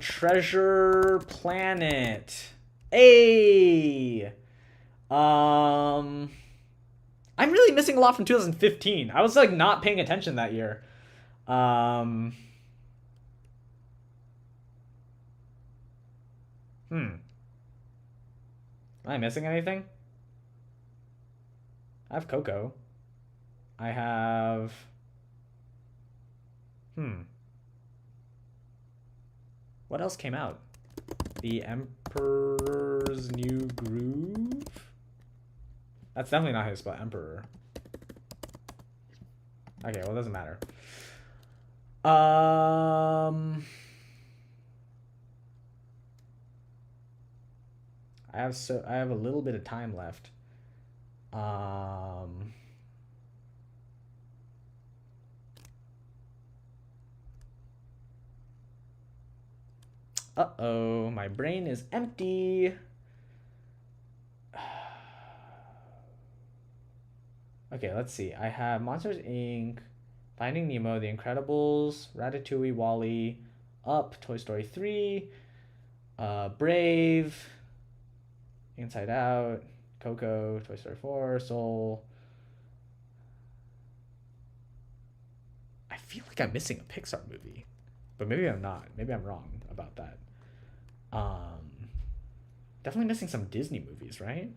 Treasure Planet. Hey! I'm really missing a lot from 2015. I was like not paying attention that year. Am I missing anything? I have Coco. I have... What else came out? The Emperor's New Groove? That's definitely not his spot. Emperor. Okay, well, it doesn't matter. I have a little bit of time left. Uh-oh, my brain is empty. Okay, let's see. I have Monsters, Inc., Finding Nemo, The Incredibles, Ratatouille, WALL-E, Up, Toy Story 3, Brave, Inside Out, Coco, Toy Story 4, Soul. I feel like I'm missing a Pixar movie, but maybe I'm not. Maybe I'm wrong about that. Definitely missing some Disney movies, right?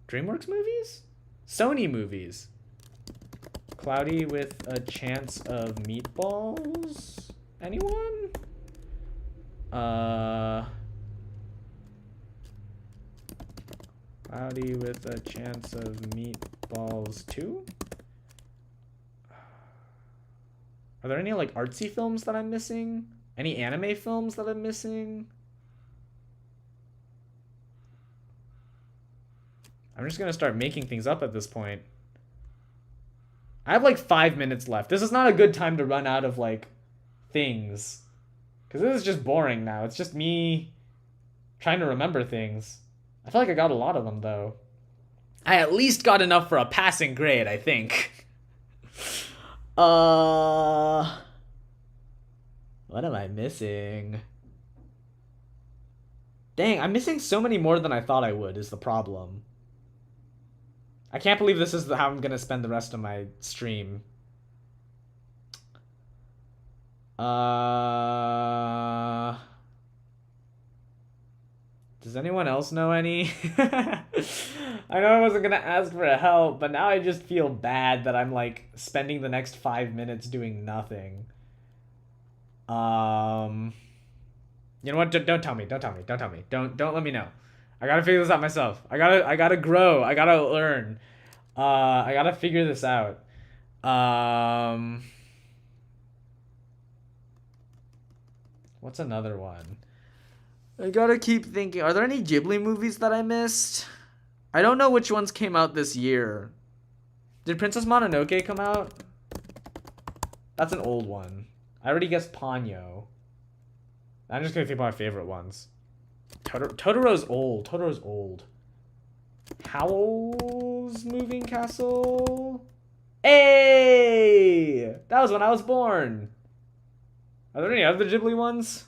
DreamWorks movies? Sony movies. Cloudy with a Chance of Meatballs? Anyone? Cloudy with a Chance of Meatballs 2? Are there any like artsy films that I'm missing? Any anime films that I'm missing? I'm just gonna start making things up at this point. I have like 5 minutes left. This is not a good time to run out of like things, because this is just boring now. It's just me trying to remember things. I feel like I got a lot of them though. I at least got enough for a passing grade, I think. What am I missing? Dang, I'm missing so many more than I thought I would is the problem. I can't believe this is how I'm gonna spend the rest of my stream. Does anyone else know any? I know I wasn't gonna ask for help, but now I just feel bad that I'm like spending the next 5 minutes doing nothing. You know what? Don't tell me. Don't tell me. Don't tell me. Don't let me know. I gotta figure this out myself. I gotta grow. I gotta learn. I gotta figure this out. What's another one? I gotta keep thinking. Are there any Ghibli movies that I missed? I don't know which ones came out this year. Did Princess Mononoke come out? That's an old one. I already guessed Ponyo. I'm just gonna think about my favorite ones. Totoro's old. Totoro's old. Howl's Moving Castle? Hey! That was when I was born. Are there any other Ghibli ones?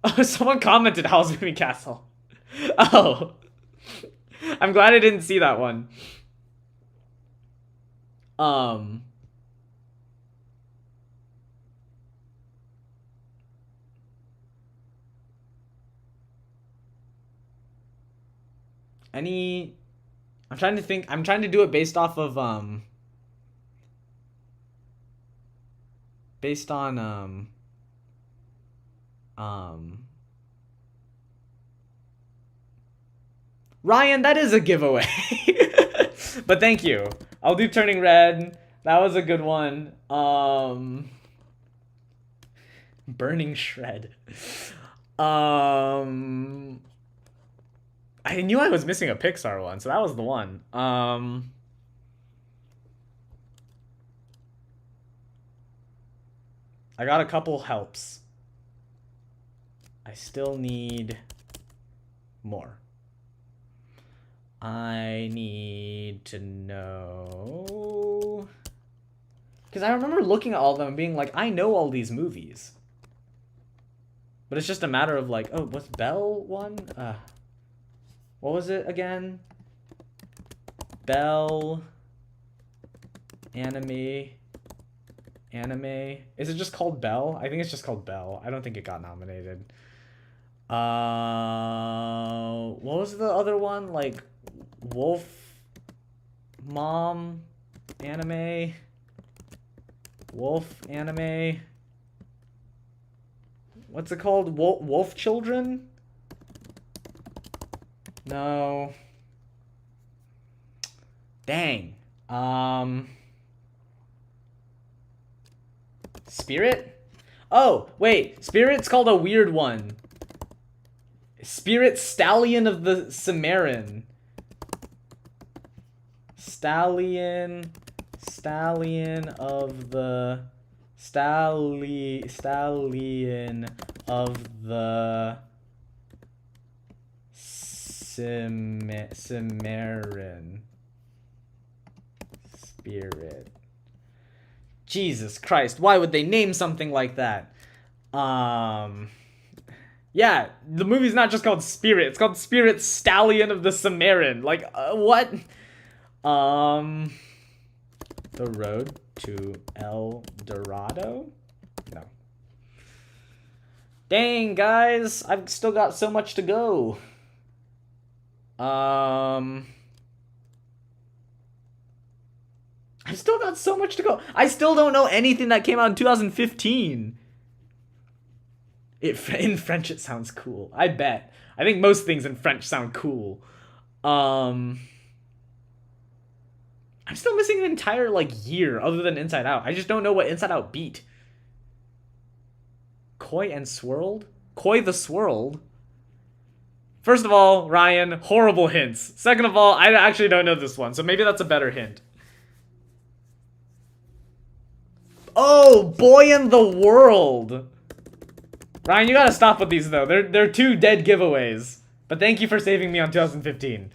Oh, someone commented Howl's Moving Castle. Oh. I'm glad I didn't see that one. I'm trying to think. I'm trying to do it based off of based on Ryan, that is a giveaway. But thank you. I'll do Turning Red. That was a good one. Burning Shred. I knew I was missing a Pixar one, so that was the one. I got a couple helps. I still need more. I need to know... Because I remember looking at all of them and being like, I know all these movies. But it's just a matter of like, oh, what's Belle one? What was it again? Belle... Anime... Is it just called Belle? I think it's just called Belle. I don't think it got nominated. What was the other one? Like, Wolf... Mom... Anime... Wolf anime. What's it called? Wolf Children? No. Dang. Spirit? Oh, wait. Spirit's called a weird one. Spirit Stallion of the Cimarron. Stallion of the Stallion of the Cimarron. Spirit. Jesus Christ, why would they name something like that? Yeah, the movie's not just called Spirit, it's called Spirit Stallion of the Cimarron. Like, what? The Road to El Dorado? No. Dang, guys, I've still got so much to go. I've still got so much to go. I still don't know anything that came out in 2015. In French, it sounds cool. I bet. I think most things in French sound cool. I'm still missing an entire, like, year other than Inside Out. I just don't know what Inside Out beat. Coy and Swirled? Coy the Swirled? First of all, Ryan, horrible hints. Second of all, I actually don't know this one, so maybe that's a better hint. Oh, Boy in the World! Ryan, you gotta stop with these, though. They're two dead giveaways. But thank you for saving me on 2015.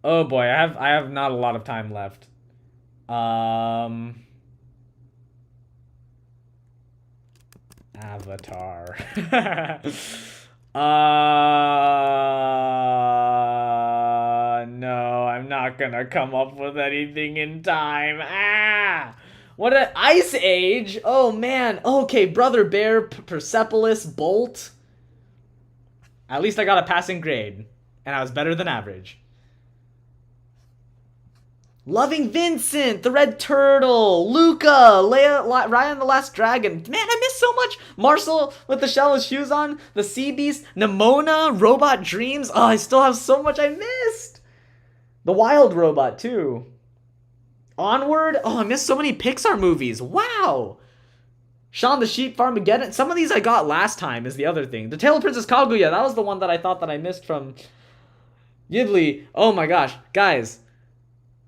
Oh boy, I have not a lot of time left. Avatar. No, I'm not gonna come up with anything in time. What an Ice Age! Oh man. Okay, Brother Bear, Persepolis, Bolt. At least I got a passing grade, and I was better than average. Loving Vincent, The Red Turtle, Luca, Ryan the Last Dragon. Man, I missed so much. Marcel with the shallow shoes on, The Sea Beast, Nimona, Robot Dreams. Oh, I still have so much I missed. The Wild Robot, too. Onward. Oh, I missed so many Pixar movies. Wow. Shaun the Sheep, Farmageddon. Some of these I got last time is the other thing. The Tale of Princess Kaguya, that was the one that I thought that I missed from Ghibli. Oh my gosh. Guys,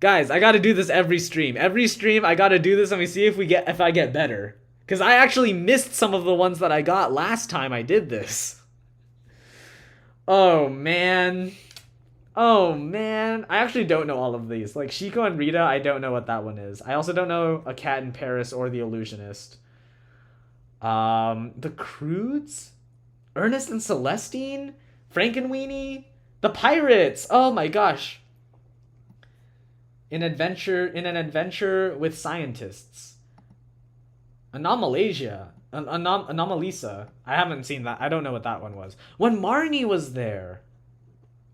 I gotta do this every stream. Every stream, I gotta do this and we see if I get better. Because I actually missed some of the ones that I got last time I did this. Oh, man. Oh, man. I actually don't know all of these. Like, Shiko and Rita, I don't know what that one is. I also don't know A Cat in Paris or The Illusionist. The Croods? Ernest and Celestine? Frankenweenie? The Pirates! Oh my gosh. In an adventure with scientists. Anomalasia. Anomalisa. I haven't seen that. I don't know what that one was. When Marnie was there.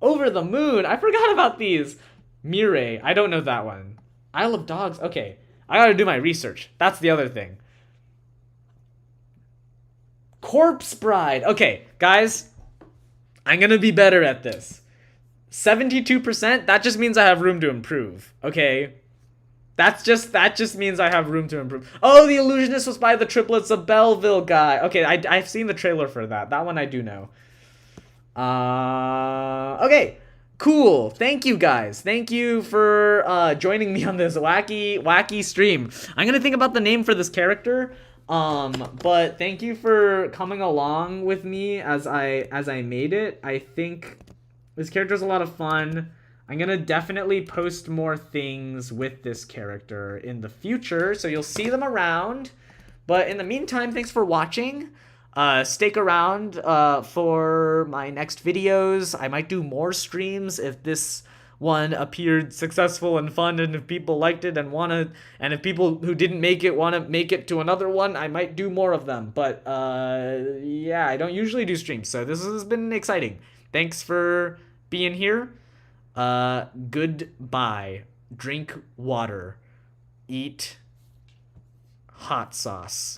Over the Moon. I forgot about these. Mireille. I don't know that one. Isle of Dogs. Okay. I gotta do my research. That's the other thing. Corpse Bride. Okay, guys. I'm gonna be better at this. 72%, that just means I have room to improve, okay? That just means I have room to improve. Oh, The Illusionist was by the Triplets of Belleville guy. Okay, I've seen the trailer for that. That one I do know. Okay, Cool. Thank you guys. Thank you for joining me on this wacky stream. I'm gonna think about the name for this character. But thank you for coming along with me as I made it. I think this character's a lot of fun. I'm gonna definitely post more things with this character in the future, so you'll see them around. But in the meantime, thanks for watching. Stick around for my next videos. I might do more streams if this one appeared successful and fun, and if people liked it and if people who didn't make it want to make it to another one, I might do more of them. But yeah, I don't usually do streams, so this has been exciting. Thanks for being here. Goodbye. Drink water. Eat hot sauce.